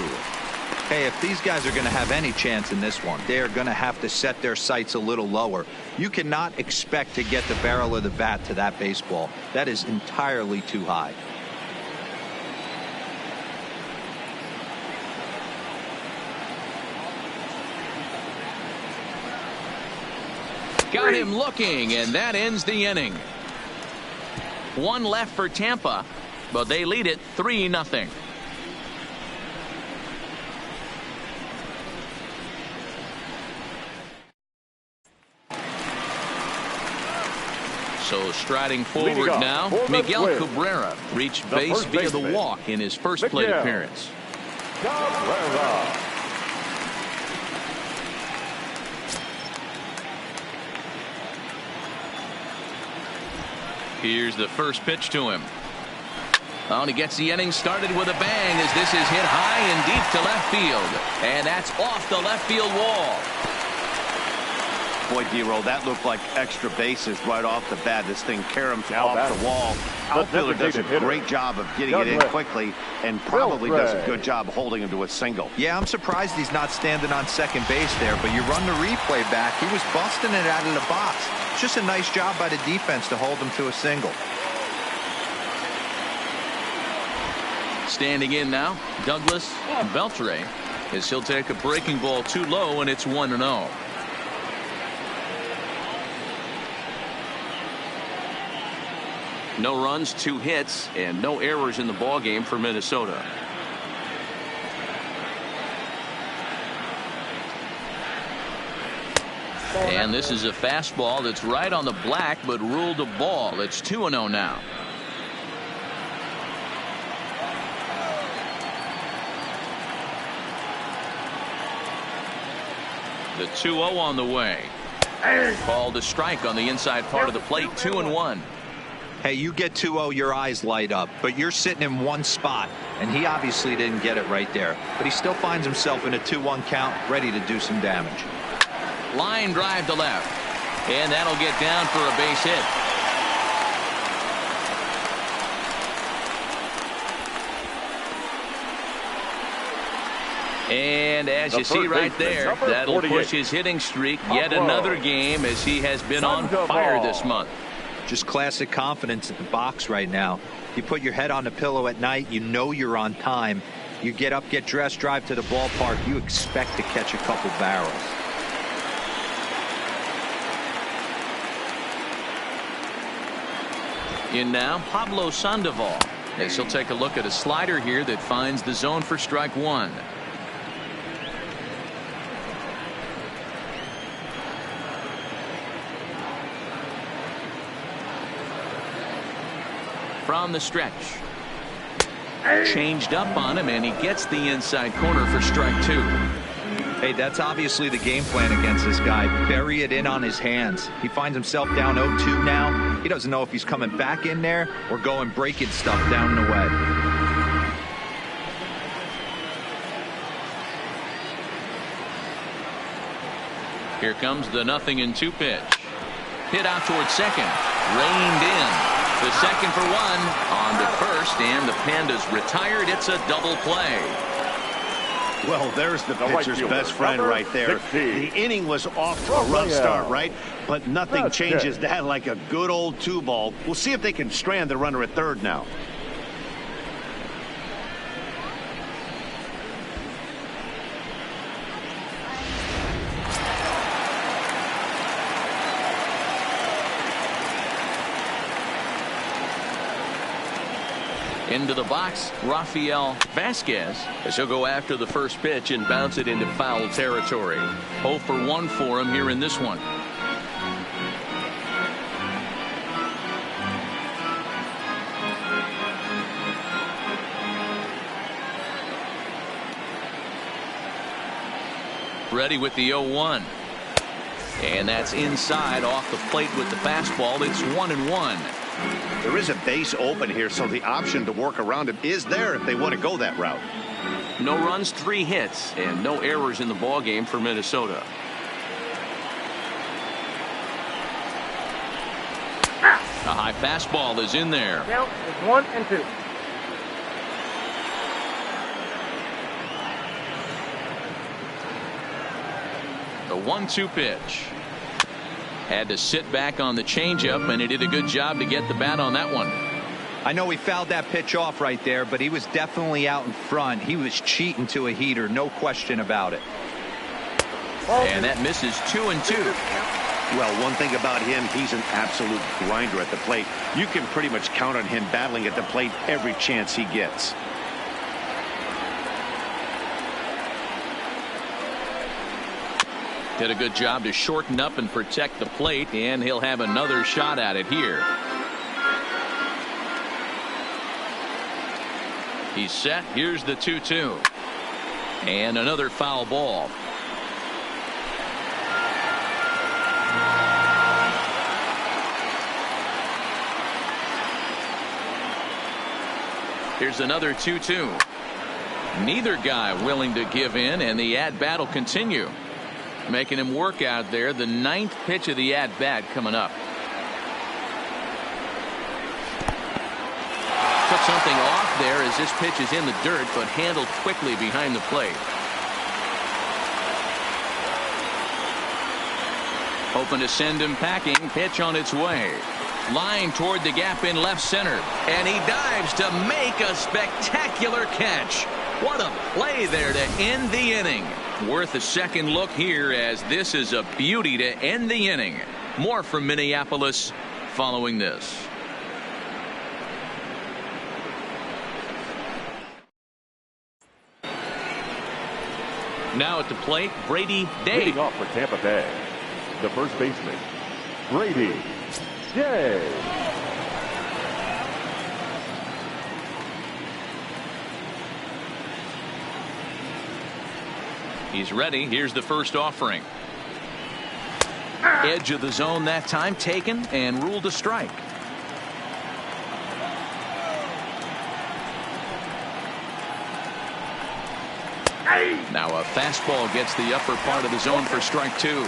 Hey, if these guys are going to have any chance in this one, they are going to have to set their sights a little lower. You cannot expect to get the barrel of the bat to that baseball. That is entirely too high. Got him looking, and that ends the inning. 1 left for Tampa, but they lead it 3-0. So striding forward now, Miguel Cabrera reached base via the walk in his first plate appearance. Cabrera. Here's the first pitch to him. Oh, and he gets the inning started with a bang as this is hit high and deep to left field. And that's off the left field wall. Boy, D-Roll, that looked like extra bases right off the bat. This thing caroms off the wall. Outfielder does a great job of getting it in quickly and probably does a good job holding him to a single. Yeah, I'm surprised he's not standing on second base there, but you run the replay back. He was busting it out of the box. It's just a nice job by the defense to hold him to a single. Standing in now, Douglas Beltre, as he'll take a breaking ball too low, and it's 1-0. No runs, 2 hits, and no errors in the ball game for Minnesota. And this is a fastball that's right on the black, but ruled a ball. It's 2-0 now. The 2-0 on the way. Called a strike on the inside part of the plate. 2-1. Hey, you get 2-0, your eyes light up, but you're sitting in one spot, and he obviously didn't get it right there. But he still finds himself in a 2-1 count, ready to do some damage. Line drive to left, and that'll get down for a base hit. And as you see right there, that'll push his hitting streak yet another game, as he has been on fire this month. Just classic confidence at the box right now. You put your head on the pillow at night, you know you're on time. You get up, get dressed, drive to the ballpark, you expect to catch a couple barrels. In now, Pablo Sandoval, as he'll take a look at a slider here that finds the zone for strike 1. From the stretch. Changed up on him, and he gets the inside corner for strike 2. Hey, that's obviously the game plan against this guy. Bury it in on his hands. He finds himself down 0-2 now. He doesn't know if he's coming back in there or going breaking stuff down and away. Here comes the 0-2 pitch. Hit out towards second. Reined in. The second for 1 on to first, and the Pandas retired. It's a double play. Well, there's the pitcher's best friend right there. The inning was off to a rough start, right? But nothing changes that like a good old 2-ball. We'll see if they can strand the runner at third now. Into the box, Rafael Vasquez, as he'll go after the first pitch and bounce it into foul territory. 0 for 1 for him here in this one. Ready with the 0-1. And that's inside off the plate with the fastball. It's 1-1. There is a base open here, so the option to work around him is there if they want to go that route. No runs, 3 hits, and no errors in the ball game for Minnesota. A high fastball is in there. Now it's 1-2. The 1-2 pitch. Had to sit back on the changeup, and he did a good job to get the bat on that one. I know he fouled that pitch off right there, but he was definitely out in front. He was cheating to a heater, no question about it. And that misses 2-2. Well, one thing about him, he's an absolute grinder at the plate. You can pretty much count on him battling at the plate every chance he gets. Did a good job to shorten up and protect the plate, and he'll have another shot at it here. He's set. Here's the 2-2. And another foul ball. Here's another 2-2. Neither guy willing to give in, and the at-bat will continue. Making him work out there. The 9th pitch of the at-bat coming up. Took something off there as this pitch is in the dirt, but handled quickly behind the plate. Hoping to send him packing. Pitch on its way. Line toward the gap in left center. And he dives to make a spectacular catch. What a play there to end the inning. Worth a second look here, as this is a beauty to end the inning. More from Minneapolis following this. Now at the plate, Brady Day. Leading off for Tampa Bay, the first baseman, Brady Day. He's ready. Here's the first offering. Edge of the zone that time taken and ruled a strike. Now a fastball gets the upper part of the zone for strike two.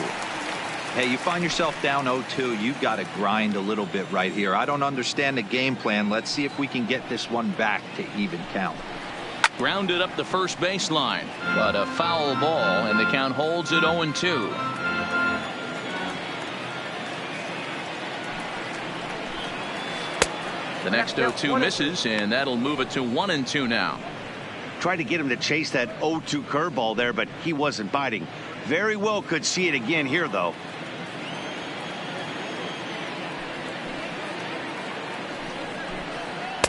Hey, you find yourself down 0-2. You've got to grind a little bit right here. I don't understand the game plan. Let's see if we can get this one back to even count. Grounded up the first baseline, but a foul ball, and the count holds at 0-2. The next 0-2 misses, and that'll move it to 1-2 now. Tried to get him to chase that 0-2 curveball there, but he wasn't biting. Very well could see it again here, though.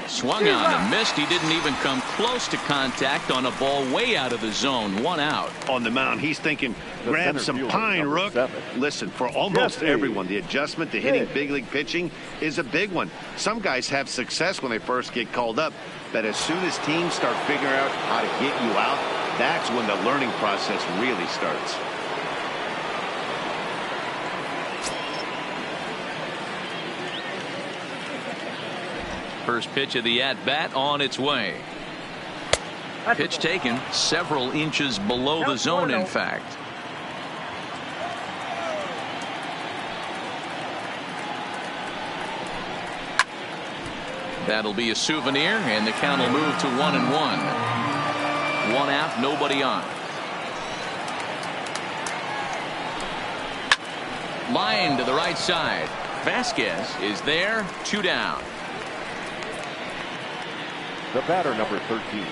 Swung on and missed. He didn't even come close to contact on a ball way out of the zone. One out. On the mound, he's thinking, grab some pine, Rook. Listen, for almost everyone, the adjustment to hitting big league pitching is a big one. Some guys have success when they first get called up, but as soon as teams start figuring out how to get you out, that's when the learning process really starts. First pitch of the at-bat on its way. Pitch taken several inches below the zone, in fact. That'll be a souvenir, and the count will move to 1-1. One out, nobody on. Line to the right side. Vasquez is there, 2 down. The batter, number 13,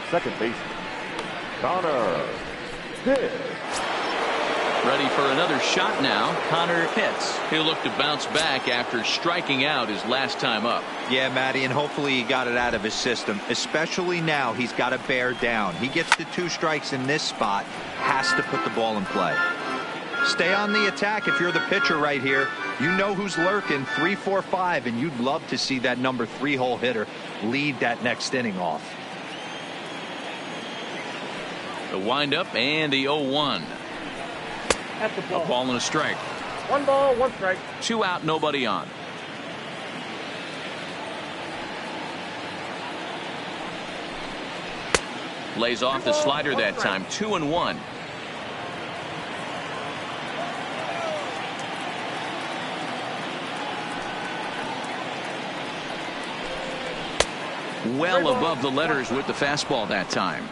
second baseman, Connor Pitts. Ready for another shot now. Connor Pitts. He'll look to bounce back after striking out his last time up. Yeah, Matty, and hopefully he got it out of his system. Especially now, he's got to bear down. He gets the 2 strikes in this spot, has to put the ball in play. Stay on the attack if you're the pitcher right here. You know who's lurking, 3, 4, 5, and you'd love to see that number 3-hole hitter lead that next inning off. The windup and the 0-1. That's the ball. A ball and a strike. 1 ball, 1 strike. 2 out, nobody on. Lays off the slider that time. 2-1. Well above the letters with the fastball that time.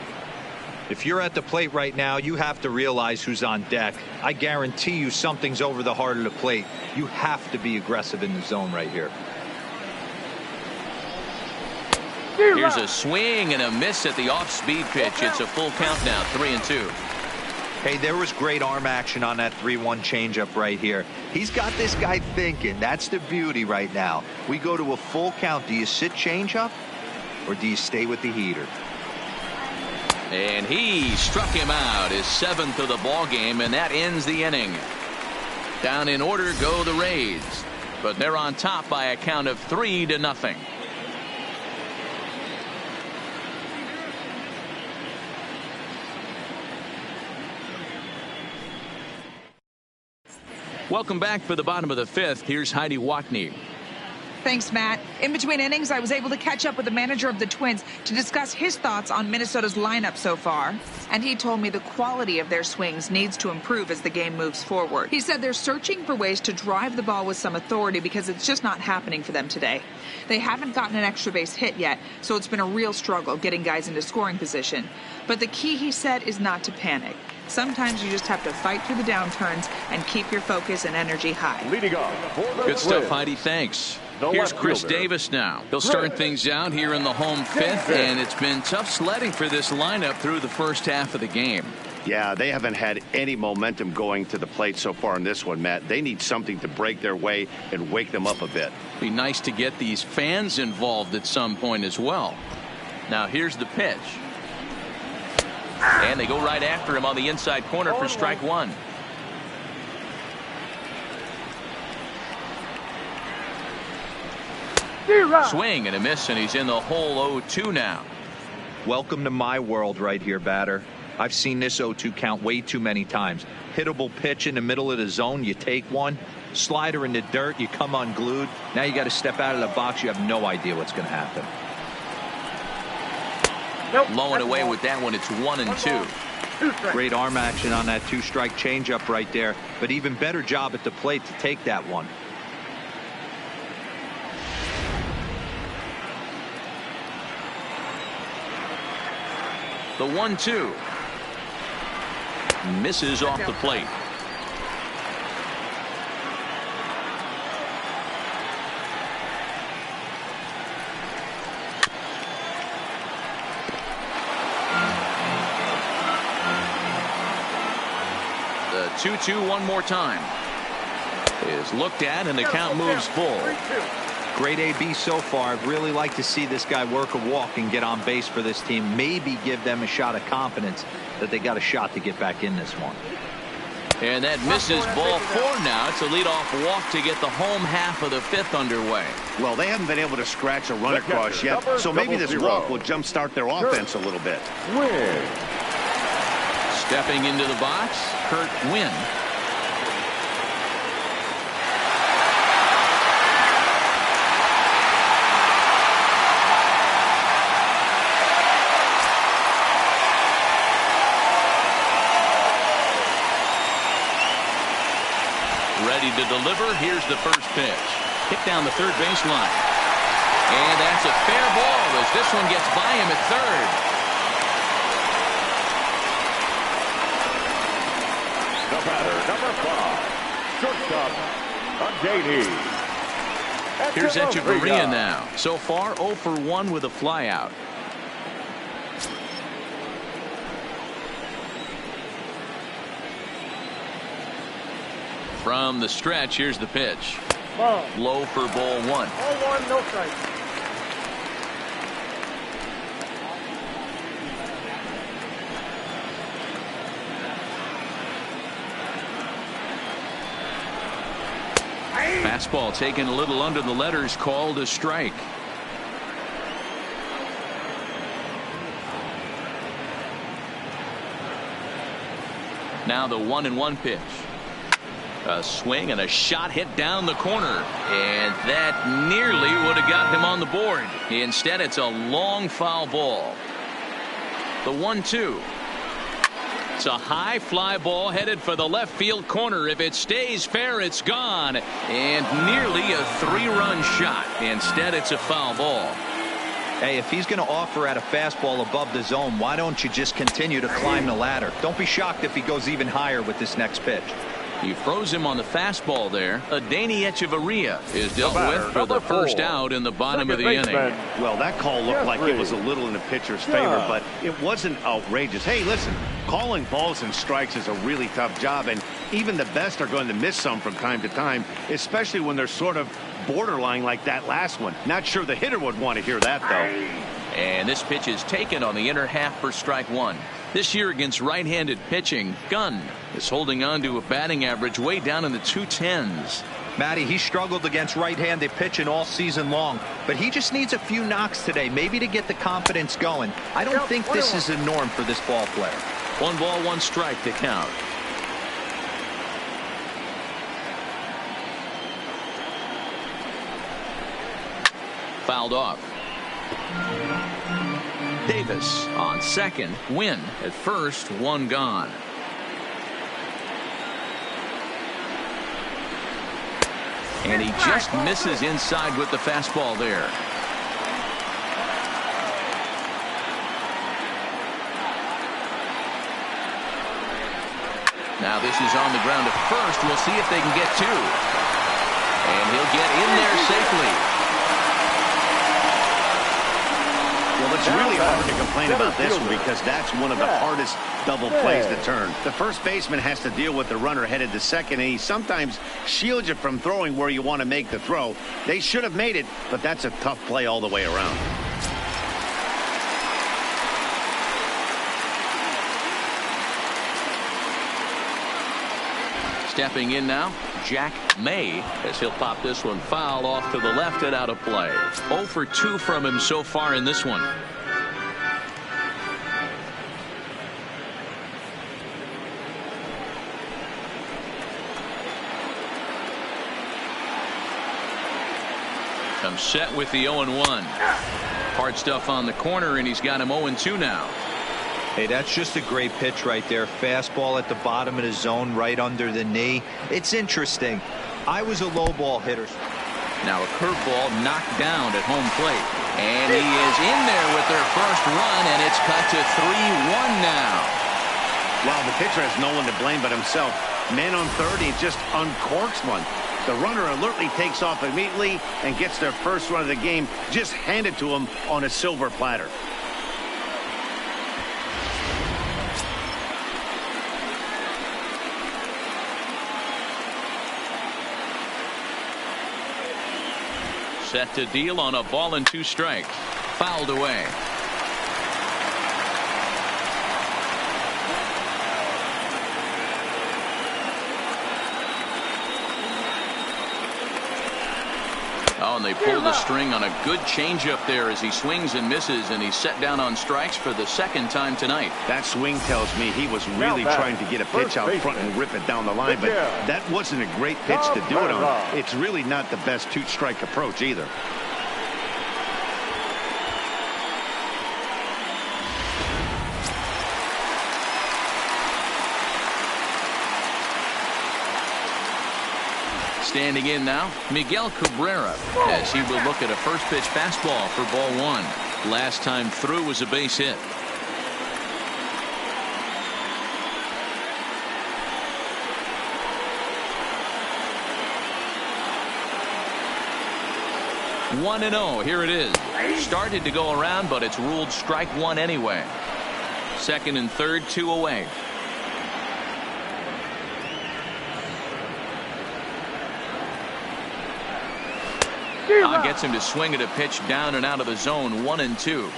If you're at the plate right now, you have to realize who's on deck. I guarantee you something's over the heart of the plate. You have to be aggressive in the zone right here. Here's a swing and a miss at the off-speed pitch. It's a full count now, 3-2. Hey, there was great arm action on that 3-1 changeup right here. He's got this guy thinking. That's the beauty right now. We go to a full count. Do you sit changeup or do you stay with the heater? And he struck him out, his 7th of the ball game, and that ends the inning. Down in order go the Rays, but they're on top by a count of 3-0. Welcome back for the bottom of the 5th. Here's Heidi Watney. Thanks, Matt. In between innings, I was able to catch up with the manager of the Twins to discuss his thoughts on Minnesota's lineup so far. And he told me the quality of their swings needs to improve as the game moves forward. He said they're searching for ways to drive the ball with some authority because it's just not happening for them today. They haven't gotten an extra base hit yet, so it's been a real struggle getting guys into scoring position. But the key, he said, is not to panic. Sometimes you just have to fight through the downturns and keep your focus and energy high. Leading off. Good stuff, Heidi. Thanks. Here's Chris Davis now. He'll start things out here in the home 5th, and it's been tough sledding for this lineup through the first half of the game. Yeah, they haven't had any momentum going to the plate so far in this one, Matt. They need something to break their way and wake them up a bit. Be nice to get these fans involved at some point as well. Now here's the pitch. And they go right after him on the inside corner for strike one. Swing and a miss, and he's in the hole 0-2 now. Welcome to my world right here, batter. I've seen this 0-2 count way too many times. Hittable pitch in the middle of the zone, you take one. Slider in the dirt, you come unglued. Now you got to step out of the box. You have no idea what's going to happen. Low and away with that one. It's 1-2. Great arm action on that 2-strike changeup right there, but even better job at the plate to take that one. The 1-2 misses off the plate. The 2-2 one more time is looked at, and the count moves full. Great AB so far. I'd really like to see this guy work a walk and get on base for this team. Maybe give them a shot of confidence that they got a shot to get back in this one. And that misses ball 4 now. It's a leadoff walk to get the home half of the 5th underway. Well, they haven't been able to scratch a run across yet, so maybe this walk will jumpstart their offense a little bit. Stepping into the box, Kurt Winn. Ready to deliver. Here's the first pitch. Hit down the third baseline. And that's a fair ball as this one gets by him at third. The batter, number 5, shortstop, Adeiny. Here's Echeverria now. So far 0 for 1 with a flyout. From the stretch, here's the pitch. Low for ball 1. Ball 1, no strike. Fastball taken a little under the letters, called a strike. Now the 1-1 pitch. A swing and a shot hit down the corner, and that nearly would have got him on the board. Instead, it's a long foul ball. The 1-2. It's a high fly ball headed for the left field corner. If it stays fair, it's gone, and nearly a 3-run shot. Instead, it's a foul ball. Hey, if he's going to offer at a fastball above the zone, why don't you just continue to climb the ladder? Don't be shocked if he goes even higher with this next pitch. He froze him on the fastball there. Adeiny Echeverria is dealt with for the first out in the bottom of the inning. Well, that call looked like it was a little in the pitcher's favor, but it wasn't outrageous. Hey, listen, calling balls and strikes is a really tough job, and even the best are going to miss some from time to time, especially when they're sort of borderline like that last one. Not sure the hitter would want to hear that, though. And this pitch is taken on the inner half for strike 1. This year against right-handed pitching, Gunn is holding on to a batting average way down in the 210s. Matty, he struggled against right-handed pitching all season long, but he just needs a few knocks today, maybe to get the confidence going. I don't think this is a norm for this ball player. 1 ball, 1 strike to count. Fouled off. Davis on second. Winn at first. 1 gone. And he just misses inside with the fastball there. Now this is on the ground at first. We'll see if they can get 2. And he'll get in there safely. Well, it's really hard to complain about this one because that's one of the hardest double plays to turn. The first baseman has to deal with the runner headed to second, and he sometimes shields you from throwing where you want to make the throw. They should have made it, but that's a tough play all the way around. Stepping in now, Jack May, as he'll pop this one foul off to the left and out of play. 0 for 2 from him so far in this one. Comes set with the 0-1. Hard stuff on the corner, and he's got him 0-2 now. Hey, that's just a great pitch right there. Fastball at the bottom of the zone, right under the knee. It's interesting. I was a low ball hitter. Now a curveball knocked down at home plate. And he is in there with their first run, and it's cut to 3-1 now. Well, the pitcher has no one to blame but himself. Man on third, he just uncorks one. The runner alertly takes off immediately and gets their first run of the game just handed to him on a silver platter. Set to deal on a ball and 2 strikes. Fouled away. Oh, and they pull the string on a good changeup there as he swings and misses, and he's set down on strikes for the second time tonight. That swing tells me he was really trying to get a pitch out front and rip it down the line, but that wasn't a great pitch to do it on. It's really not the best 2-strike approach either. Standing in now, Miguel Cabrera, as he will look at a first pitch fastball for ball 1. Last time through was a base hit. One and 0. Here it is. Started to go around, but it's ruled strike 1 anyway. Second and third, 2 away. Gets him to swing at a pitch down and out of the zone. 1-2.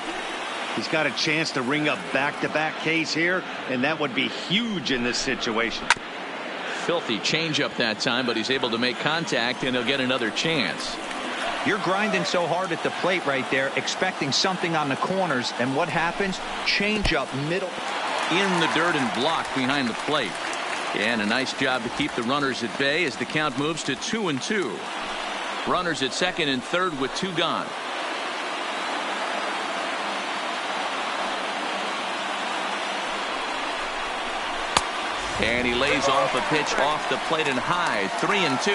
He's got a chance to ring up back-to-back Ks here, and that would be huge in this situation. Filthy changeup that time, but he's able to make contact, and he'll get another chance. You're grinding so hard at the plate right there, expecting something on the corners, and what happens? Changeup middle. In the dirt and blocked behind the plate. And a nice job to keep the runners at bay as the count moves to 2-2. Runners at second and third with 2 gone. And he lays off a pitch off the plate and high. 3-2.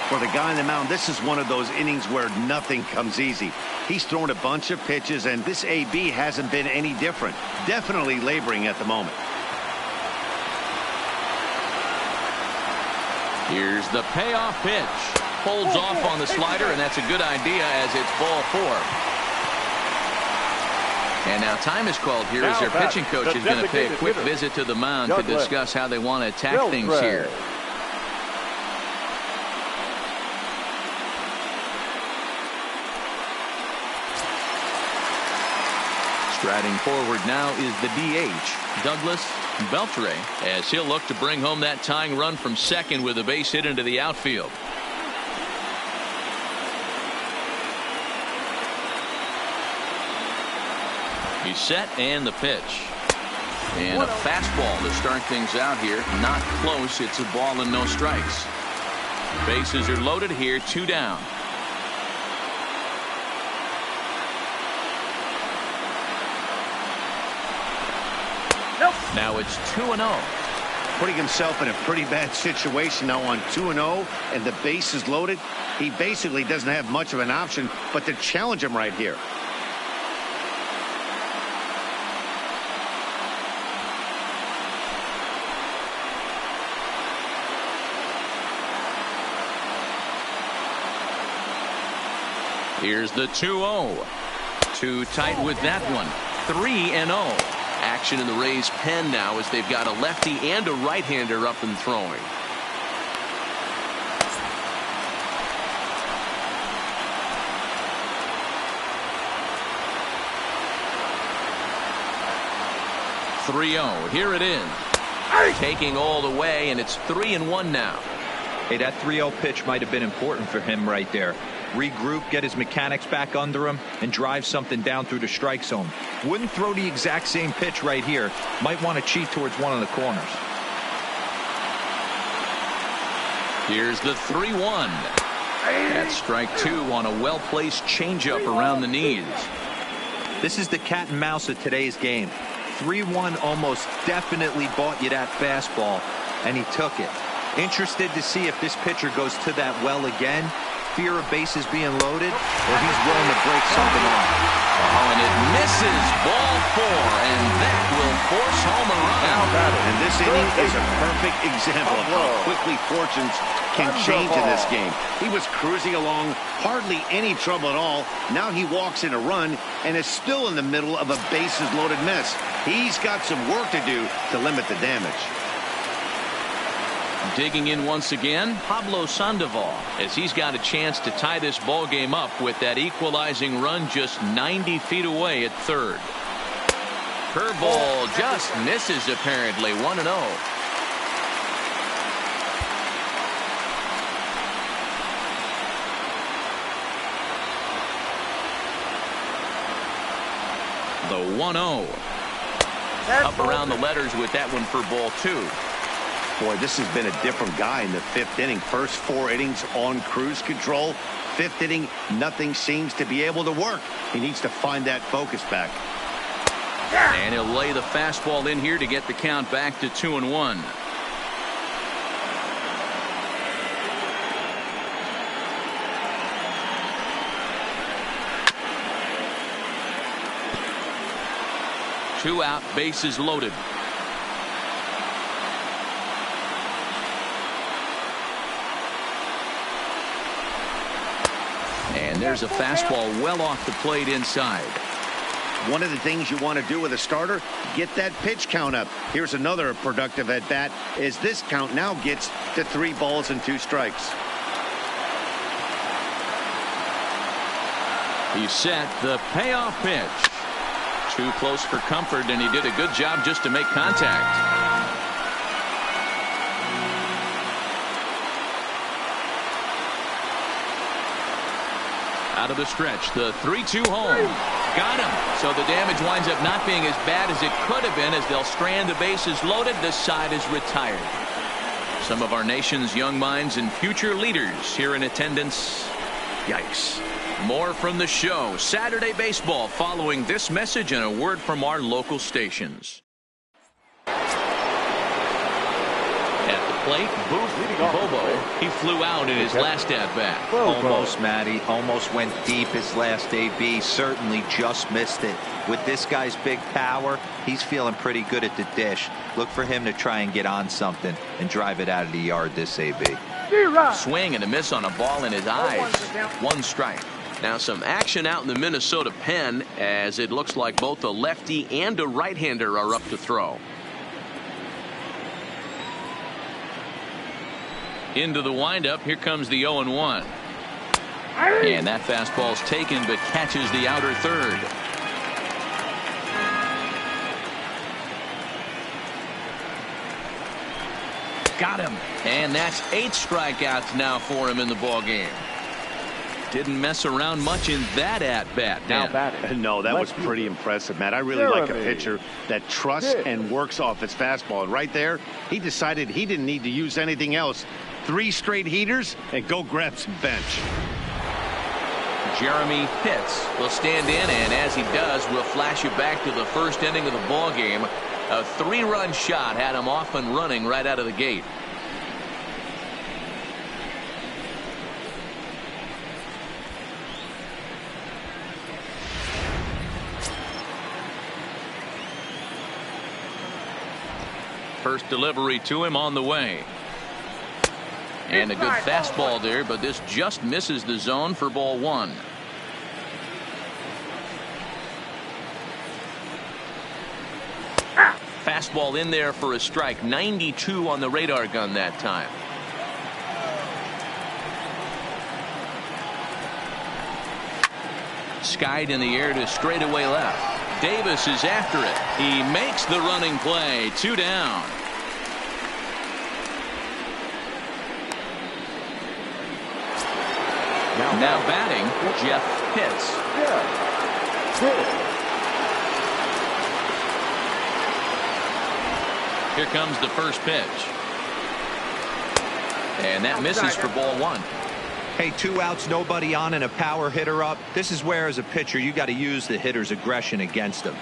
For the guy on the mound, this is one of those innings where nothing comes easy. He's thrown a bunch of pitches, and this AB hasn't been any different. Definitely laboring at the moment. Here's the payoff pitch. Holds off on the slider, and that's a good idea as it's ball 4. And now time is called here as their pitching coach is going to pay a quick visit to the mound to discuss how they want to attack things here. Striding forward now is the DH, Douglas Beltre, as he'll look to bring home that tying run from second with a base hit into the outfield. He's set and the pitch. And a fastball to start things out here. Not close. It's a ball and no strikes. Bases are loaded here. 2 down. Now it's 2-0. Putting himself in a pretty bad situation now on 2-0 and the base is loaded. He basically doesn't have much of an option but to challenge him right here. Here's the 2-0. Too tight with that one. 3-0. Action in the Rays pen now as they've got a lefty and a right-hander up and throwing. Here it is. taking all the way, and it's 3-1 now. Hey, that 3-0 pitch might have been important for him right there. Regroup, get his mechanics back under him, and drive something down through the strike zone. Wouldn't throw the exact same pitch right here. Might want to cheat towards one of the corners. Here's the 3-1. That's strike 2 on a well-placed changeup around the knees. This is the cat and mouse of today's game. 3-1 almost definitely bought you that fastball, and he took it. Interested to see if this pitcher goes to that well again. Fear of bases being loaded, or he's willing to break something off. Oh, and it misses ball 4, and that will force home a run. And this inning is a perfect example of how quickly fortunes can change in this game. He was cruising along, hardly any trouble at all. Now he walks in a run and is still in the middle of a bases-loaded mess. He's got some work to do to limit the damage. Digging in once again, Pablo Sandoval, as he's got a chance to tie this ball game up with that equalizing run just 90 feet away at third. Curveball just misses apparently. 1-0. The 1-0. Up around the letters with that one for ball 2. Boy, this has been a different guy in the 5th inning. First 4 innings on cruise control. 5th inning, nothing seems to be able to work. He needs to find that focus back. And he'll lay the fastball in here to get the count back to 2-1. Two out, bases loaded. And there's a fastball well off the plate inside. One of the things you want to do with a starter, get that pitch count up. Here's another productive at bat as this count now gets to 3 balls and 2 strikes. He set the payoff pitch. Too close for comfort, and he did a good job just to make contact. Out of the stretch, the 3-2 home. Got him. So the damage winds up not being as bad as it could have been as they'll strand the bases loaded. This side is retired. Some of our nation's young minds and future leaders here in attendance. Yikes. More from the show. Saturday Baseball following this message and a word from our local stations. Plate, Bobo, he flew out in his last at-bat. Almost, Matty. Almost went deep his last AB. Certainly just missed it. With this guy's big power, he's feeling pretty good at the dish. Look for him to try and get on something and drive it out of the yard this AB. Swing and a miss on a ball in his eyes. 1 strike. Now some action out in the Minnesota pen as it looks like both a lefty and a right-hander are up to throw. Into the windup. Here comes the 0-1. And that fastball's taken but catches the outer third. Got him. And that's 8 strikeouts now for him in the ball game. Didn't mess around much in that at-bat. Now batting. No, that was pretty impressive, Matt. I really like a pitcher that trusts and works off his fastball. And right there, he decided he didn't need to use anything else. 3 straight heaters and go grab some bench. Jeremy Pitts will stand in, and as he does, we'll flash you back to the first inning of the ball game. A 3-run shot had him off and running right out of the gate. First delivery to him on the way. And a good fastball there, but this just misses the zone for ball 1. Fastball in there for a strike. 92 on the radar gun that time. Skied in the air to straightaway left. Davis is after it. He makes the running play. 2 down. Now batting, Jeff Pitts. Here comes the first pitch. And that misses for ball one. Hey, 2 outs, nobody on, and a power hitter up. This is where, as a pitcher, you got to use the hitter's aggression against him.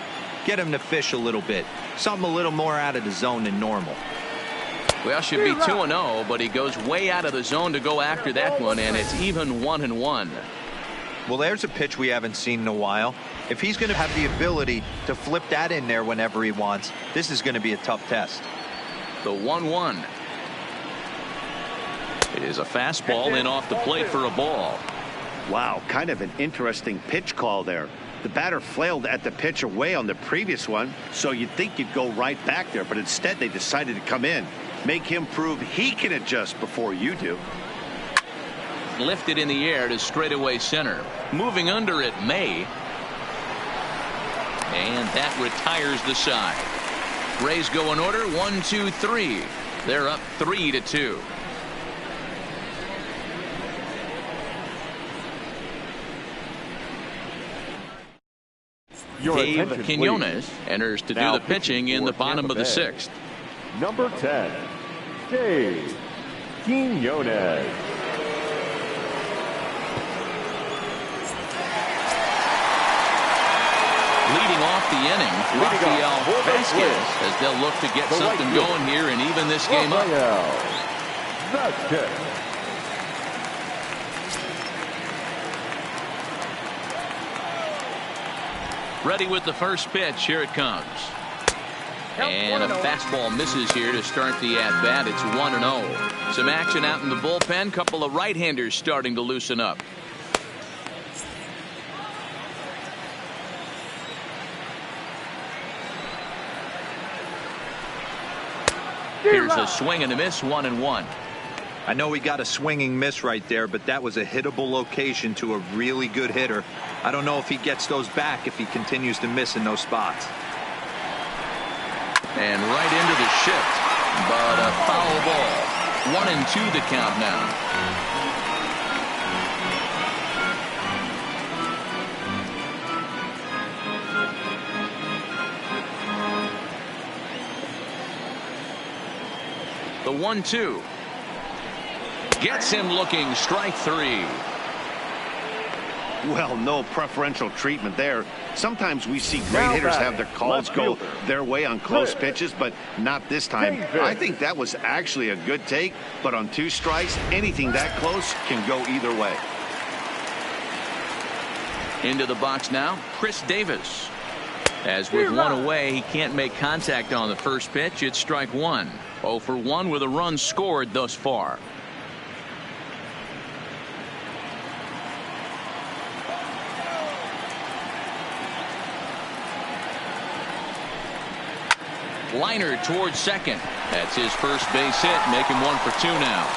Get him to fish a little bit. Something a little more out of the zone than normal. Well, should be 2-0, but he goes way out of the zone to go after that one, and it's even 1-1. Well, there's a pitch we haven't seen in a while. If he's going to have the ability to flip that in there whenever he wants, this is going to be a tough test. The 1-1. It is a fastball in off the plate for a ball. Wow, kind of an interesting pitch call there. The batter flailed at the pitch away on the previous one, so you'd think you'd go right back there, but instead they decided to come in. Make him prove he can adjust before you do. Lifted in the air to straightaway center. Moving under it, May. And that retires the side. Rays go in order, 1-2-3. They're up 3-2. Dave Quinones enters to do the pitching in the bottom of the 6th. Number 10, Dave Quinones. Leading off the inning, Rafael Vasquez, as they'll look to get something going here and even this game up. Ready with the first pitch. Here it comes. And a fastball misses here to start the at-bat. It's 1-0. Some action out in the bullpen. Couple of right-handers starting to loosen up. Here's a swing and a miss, 1-1. I know he got a swinging miss right there, but that was a hittable location to a really good hitter. I don't know if he gets those back if he continues to miss in those spots. And right into the shift, but a foul ball. 1-2 the count now. The 1-2 gets him looking. Strike 3. Well, no preferential treatment there. Sometimes we see great hitters have their calls go their way on close pitches, but not this time. I think that was actually a good take, but on 2 strikes, anything that close can go either way. Into the box now, Chris Davis. As with 1 away, he can't make contact on the first pitch. It's strike 1. 0 for 1 with a run scored thus far. Liner towards second. That's his first base hit, making 1 for 2 now.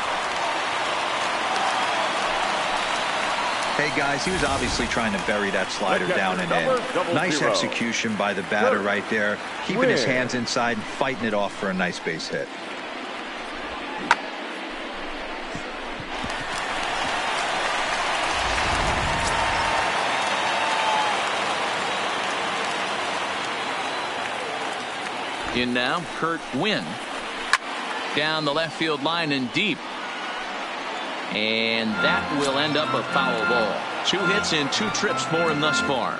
Hey guys, he was obviously trying to bury that slider down and in. Nice execution by the batter right there, keeping his hands inside and fighting it off for a nice base hit. In now, Kurt Wynn. Down the left field line and deep. And that will end up a foul ball. 2 hits and 2 trips for him thus far.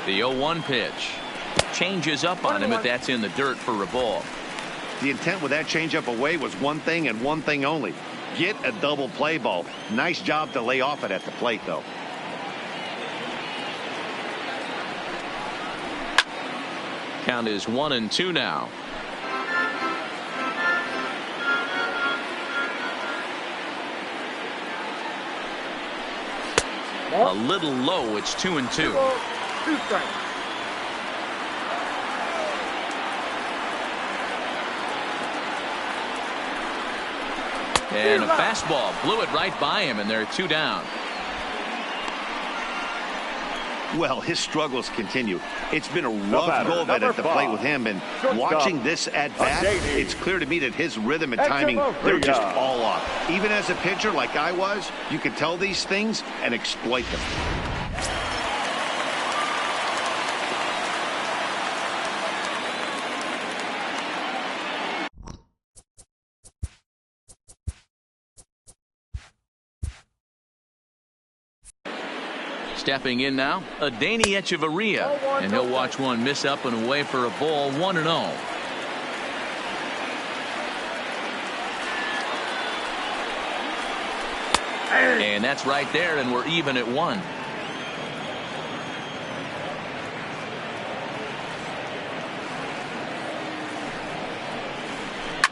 The 0-1 pitch. Changes up on him, but that's in the dirt for a ball. The intent with that changeup away was one thing and one thing only. Get a double play ball. Nice job to lay off it at the plate, though. Count is 1-2 now. A little low. It's 2-2. 2 strikes. And a fastball blew it right by him, and they're 2 down. Well, his struggles continue. It's been a rough go of it at the plate with him, and watching this at bat, it's clear to me that his rhythm and timing, they're just all off. Even as a pitcher like I was, you can tell these things and exploit them. Stepping in now, Adeiny Hechavarria, and he'll watch one miss up and away for a ball, 1-0. And that's right there, and we're even at 1.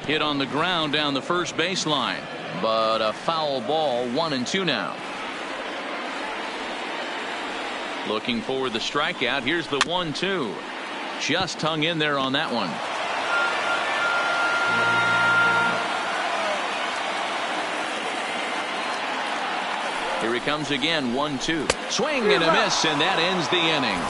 Hit on the ground down the first baseline, but a foul ball, 1-2 now. Looking for the strikeout. Here's the 1-2. Just hung in there on that one. Here he comes again. 1-2. Swing and a miss, and that ends the inning.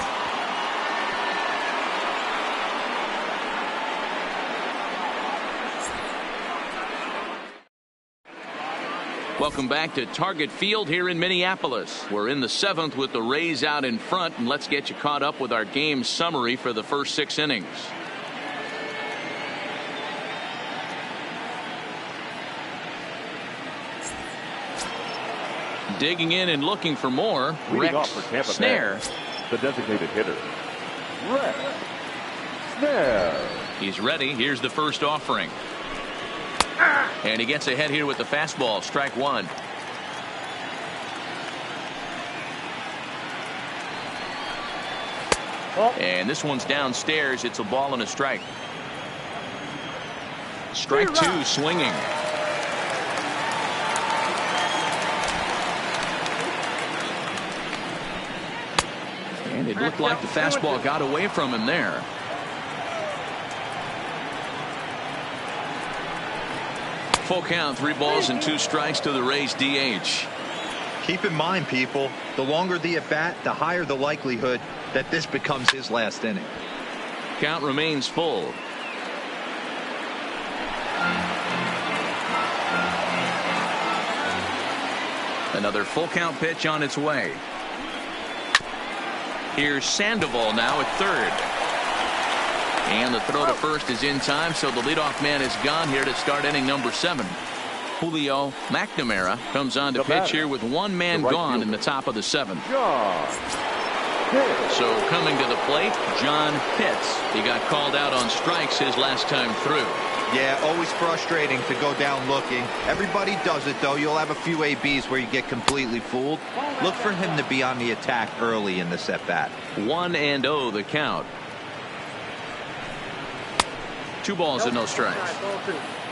Welcome back to Target Field here in Minneapolis. We're in the 7th with the Rays out in front, and let's get you caught up with our game summary for the first 6 innings. Digging in and looking for more, Rex Snare. The designated hitter, Rex Snare. He's ready. Here's the first offering. And he gets ahead here with the fastball. Strike 1. And this one's downstairs. It's a ball and a strike. Strike 2, swinging. And it looked like the fastball got away from him there. Full count, 3 balls and 2 strikes to the Rays DH. Keep in mind, people, the longer the at bat, the higher the likelihood that this becomes his last inning. Count remains full. Another full count pitch on its way. Here's Sandoval now at third. And the throw to first is in time, so the leadoff man is gone here to start inning number 7. Julio McNamara comes on to pitch here with 1 man gone in the top of the 7th. So coming to the plate, John Pitts. He got called out on strikes his last time through. Yeah, always frustrating to go down looking. Everybody does it, though. You'll have a few ABs where you get completely fooled. Look for him to be on the attack early in this at bat. 1-0 the count. 2 balls and no strikes.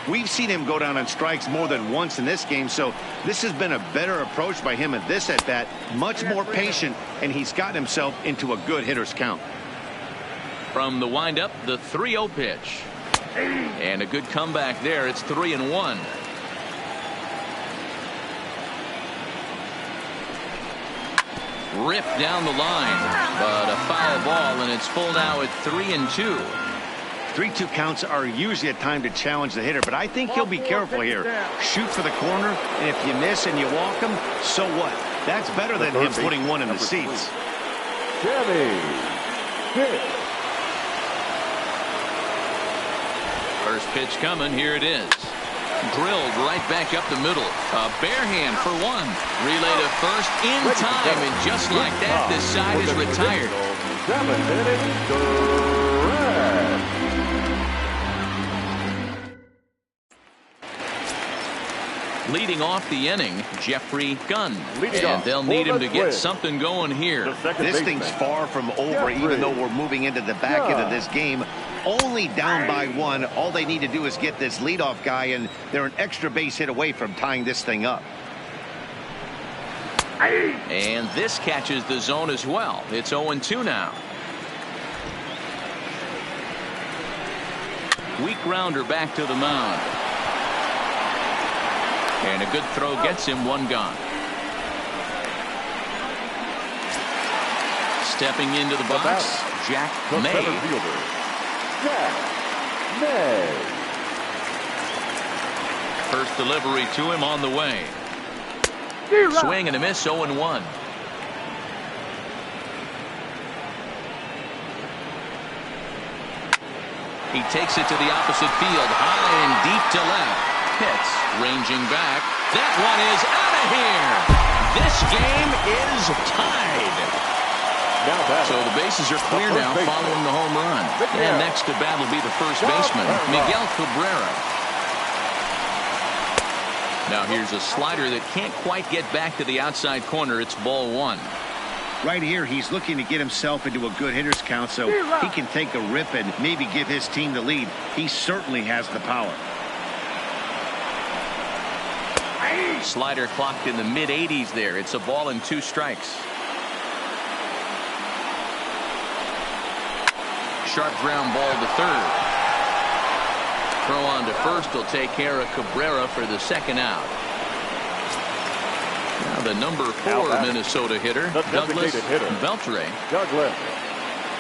We've seen him go down on strikes more than once in this game, so this has been a better approach by him at this at bat. Much more patient, and he's gotten himself into a good hitter's count. From the windup, the 3-0 pitch. And a good comeback there. It's 3-1. Ripped down the line, but a foul ball, and it's full now at 3-2. 3-2 counts are usually a time to challenge the hitter, but I think he'll be careful here. Shoot for the corner, and if you miss and you walk him, so what? That's better than him putting one in the seats. First pitch coming. Here it is. Drilled right back up the middle. A bare hand for 1. Relay to first in time, and just like that, this side is retired. 7th inning, Leading off the inning, Jeffrey Gunn. And they'll need him to get something going here. This thing's far from over, even though we're moving into the back end of this game. Only down by 1. All they need to do is get this leadoff guy, and they're an extra base hit away from tying this thing up. And this catches the zone as well. It's 0-2 now. Weak grounder back to the mound. And a good throw gets him 1 gone. Stepping into the box, Jack May. Center fielder, Jack May. First delivery to him on the way. Swing and a miss, 0-1. He takes it to the opposite field, high and deep to left. Pitts ranging back. That one is out of here. This game is tied. So the bases are clear now following the home run. And next to bat will be the first baseman, Miguel Cabrera. Now here's a slider that can't quite get back to the outside corner. It's ball one. Right here, he's looking to get himself into a good hitter's count so he can take a rip and maybe give his team the lead. He certainly has the power. Slider clocked in the mid-80s there. It's a ball and 2 strikes. Sharp ground ball to third. Throw on to first will take care of Cabrera for the second out. Now the number 4 Minnesota hitter, Douglas Beltre. Douglas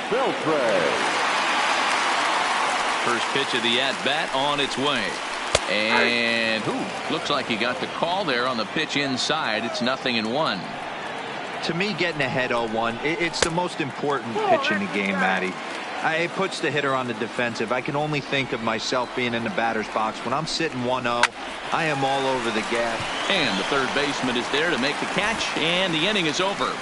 Beltre. First pitch of the at-bat on its way. And looks like he got the call there on the pitch inside. It's 0-1. To me, getting ahead 0-1, it's the most important pitch in the game, Matty. It puts the hitter on the defensive. I can only think of myself being in the batter's box. When I'm sitting 1-0, I am all over the gas. And the third baseman is there to make the catch, and the inning is over.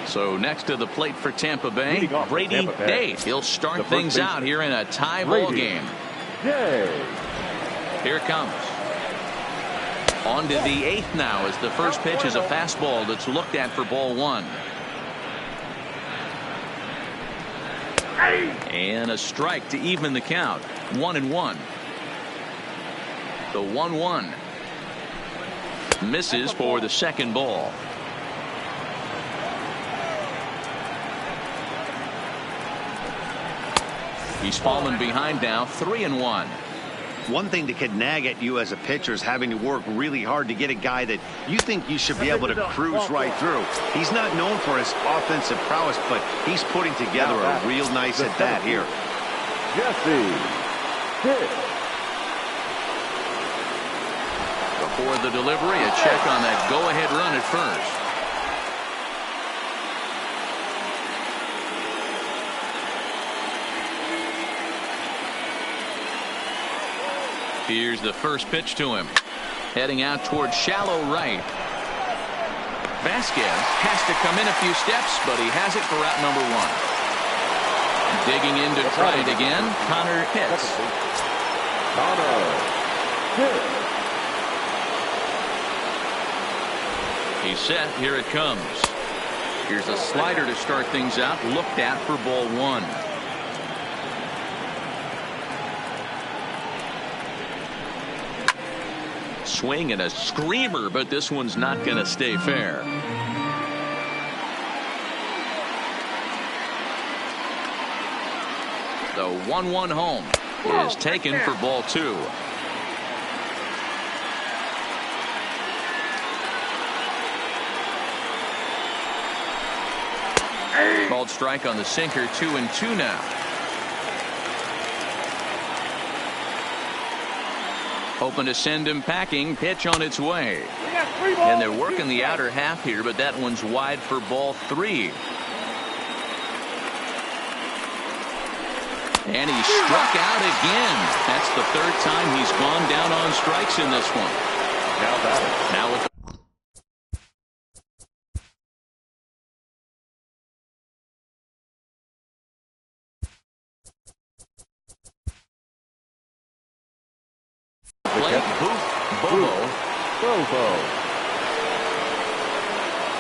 So next to the plate for Tampa Bay, Brady Day. He'll start things out here in a tie ball game. Here it comes. On to the 8th now as the first pitch is a fastball that's looked at for ball one. And a strike to even the count. 1-1. The 1-1 misses for the second ball. He's fallen behind now, 3-1. One thing that could nag at you as a pitcher is having to work really hard to get a guy that you think you should be able to cruise right through. He's not known for his offensive prowess, but he's putting together a real nice at bat here. Jesse Pitt. Before the delivery, a check on that go-ahead run at first. Here's the first pitch to him. Heading out towards shallow right. Vasquez has to come in a few steps, but he has it for out number 1. Digging in to try it again, Connor Pitts. He's set. Here it comes. Here's a slider to start things out, looked at for ball 1. Swing and a screamer, but this one's not going to stay fair. The 1-1 home is taken for ball 2. Called strike on the sinker. 2-2 now. Hoping to send him packing. Pitch on its way. And they're working the outer half here, but that one's wide for ball 3. And he struck out again. That's the third time he's gone down on strikes in this one. Now with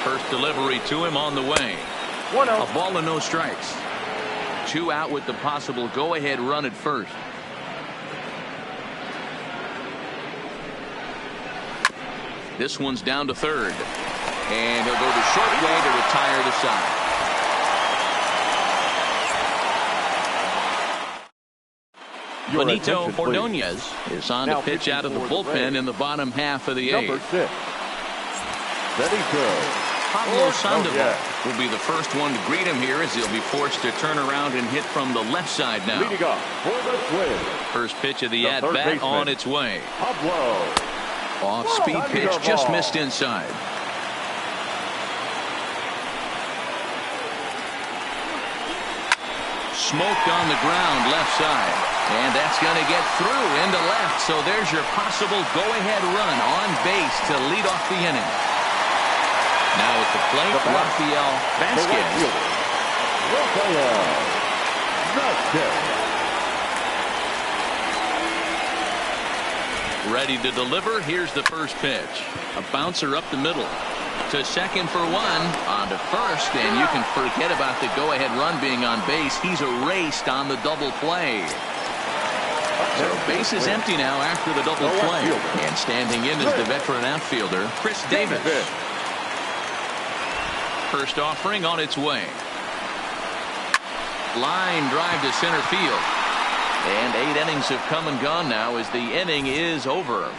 first delivery to him on the way. A ball and no strikes. 2 out with the possible go-ahead run at first. This one's down to third. And he'll go the short way to retire the side. Benito Ordonez is on to pitch out of the bullpen in the bottom half of the eighth. Number 6, Benito. Pablo Sandoval will be the first one to greet him here as he'll be forced to turn around and hit from the left side now. Leading off for the Twins. First pitch of the at-bat on its way. Pablo. Off-speed pitch just missed inside. Smoked on the ground left side. And that's going to get through into left. So there's your possible go-ahead run on base to lead off the inning. Now at the plate, Rafael Vasquez. Ready to deliver. Here's the first pitch. A bouncer up the middle. To second for one. On to first. And you can forget about the go-ahead run being on base. He's erased on the double play. So base is empty now after the double play. And standing in is the veteran outfielder, Chris Davis. First offering on its way. Line drive to center field. And 8 innings have come and gone now as the inning is over.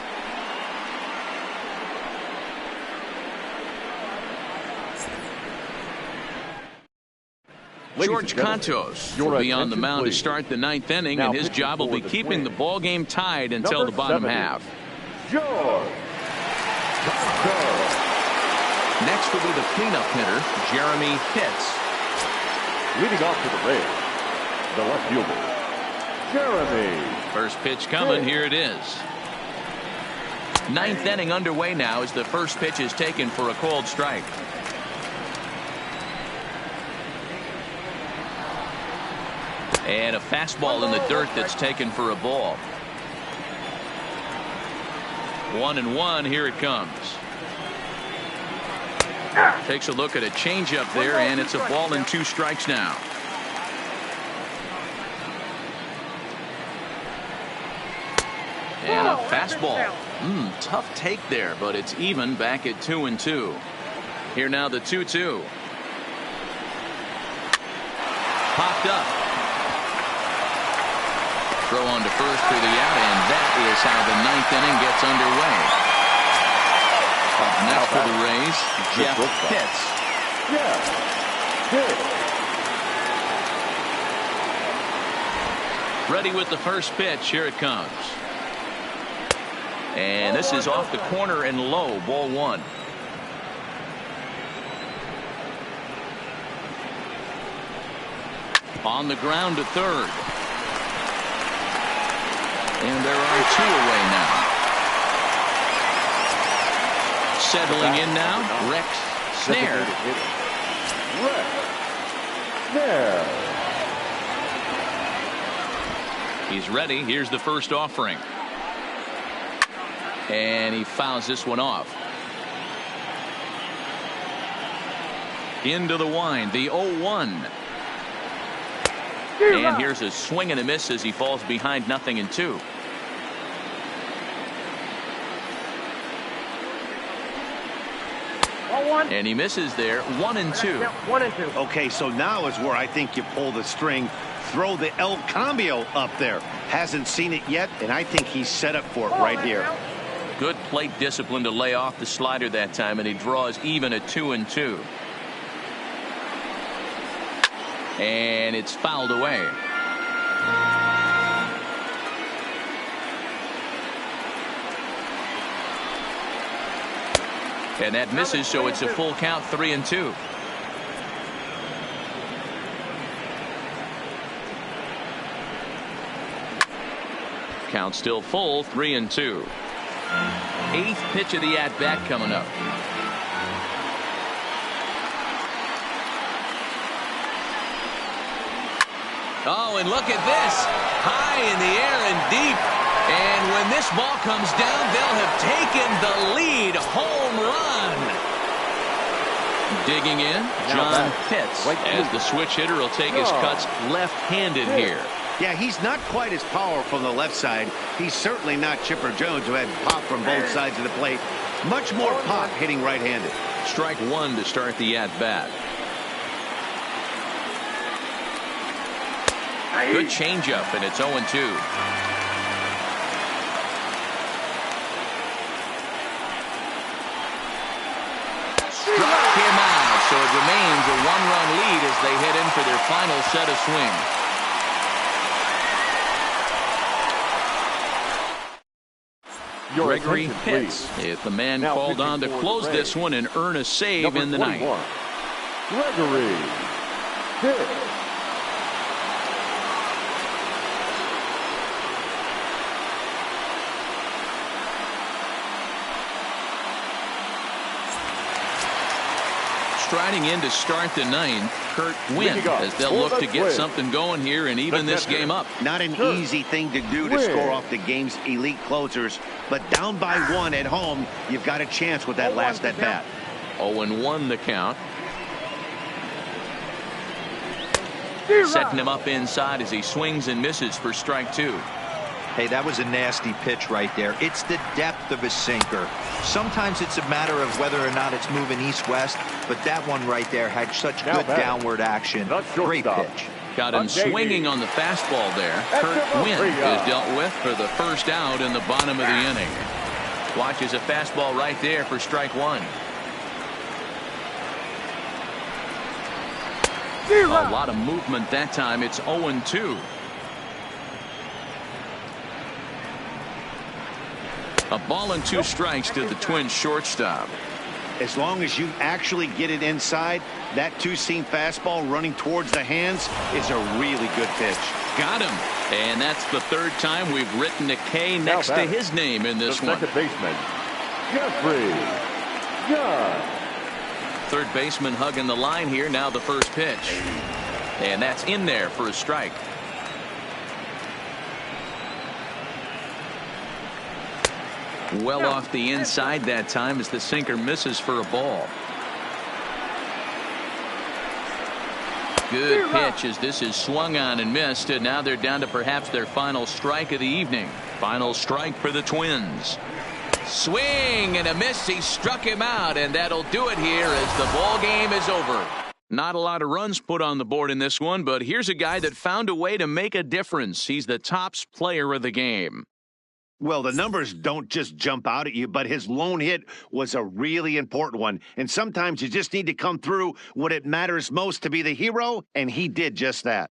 George Contos will be on the mound to start the 9th inning, and his job will be keeping the ball game tied until the bottom half. George Contos. Next will be the cleanup hitter, Jeremy Pitts. Leading off to the Rays, the left fielder, Jeremy. First pitch coming. Here it is. 9th inning underway now as the first pitch is taken for a called strike. And a fastball in the dirt that's taken for a ball. 1-1. Here it comes. Takes a look at a changeup there, and it's a ball and 2 strikes now. And a fastball. Tough take there, but it's even back at 2-2. Here now the 2-2. Popped up. Throw on to first for the out, and that is how the 9th inning gets underway. Up next for the Rays, Jeff Pitts. Ready with the first pitch. Here it comes. And this is off the corner and low. Ball 1. On the ground to third. And there are 2 away now. Settling in now, Rex Snare. He's ready. Here's the first offering. And he fouls this one off. Into the wind, the 0-1. And here's a swing and a miss as he falls behind 0-2. And he misses there. 1-2. 1-2. Okay, so now is where I think you pull the string. Throw the El Cambio up there. Hasn't seen it yet, and I think he's set up for it right here. Good plate discipline to lay off the slider that time, and he draws even at 2-2. And it's fouled away. And that misses, so it's a full count, 3-2. Count still full, 3-2. 8th pitch of the at-bat coming up. Oh, and look at this. High in the air and deep. And when this ball comes down, they'll have taken the lead. Home run. Digging in, John Pitts, as the switch hitter will take his cuts left-handed here. Yeah, he's not quite as powerful on the left side. He's certainly not Chipper Jones, who had pop from both sides of the plate. Much more pop hitting right-handed. Strike 1 to start the at-bat. Good changeup, and it's 0-2. Struck him out, so it remains a one-run lead as they head in for their final set of swings. Gregory hits. If the man called on to close this one and earn a save in the ninth. Gregory hits. Striding in to start the ninth, Kurt Wynn, as they'll look to get something going here and even this game up. Not an easy thing to do to score off the game's elite closers, but down by 1 at home, you've got a chance with that last at bat. 0-1 the count. Setting him up inside as he swings and misses for strike 2. Hey, that was a nasty pitch right there. It's the depth of a sinker. Sometimes it's a matter of whether or not it's moving east-west, but that one right there had such good downward action. Great pitch. Got him swinging on the fastball there. Kurt Wynn is dealt with for the first out in the bottom of the inning. Watches a fastball right there for strike 1. A lot of movement that time. It's 0-2. A ball and 2 strikes to the Twins shortstop. As long as you actually get it inside, that two-seam fastball running towards the hands is a really good pitch. Got him. And that's the third time we've written a K next to his name in this one. Second baseman, Jeffrey Judd. Third baseman hugging the line here. Now the first pitch. And that's in there for a strike. Well off the inside that time as the sinker misses for a ball. Good pitch as this is swung on and missed, and now they're down to perhaps their final strike of the evening. Final strike for the Twins. Swing and a miss. He struck him out, and that'll do it here as the ball game is over. Not a lot of runs put on the board in this one, but here's a guy that found a way to make a difference. He's the tops player of the game. Well, the numbers don't just jump out at you, but his lone hit was a really important one. And sometimes you just need to come through when it matters most to be the hero, and he did just that.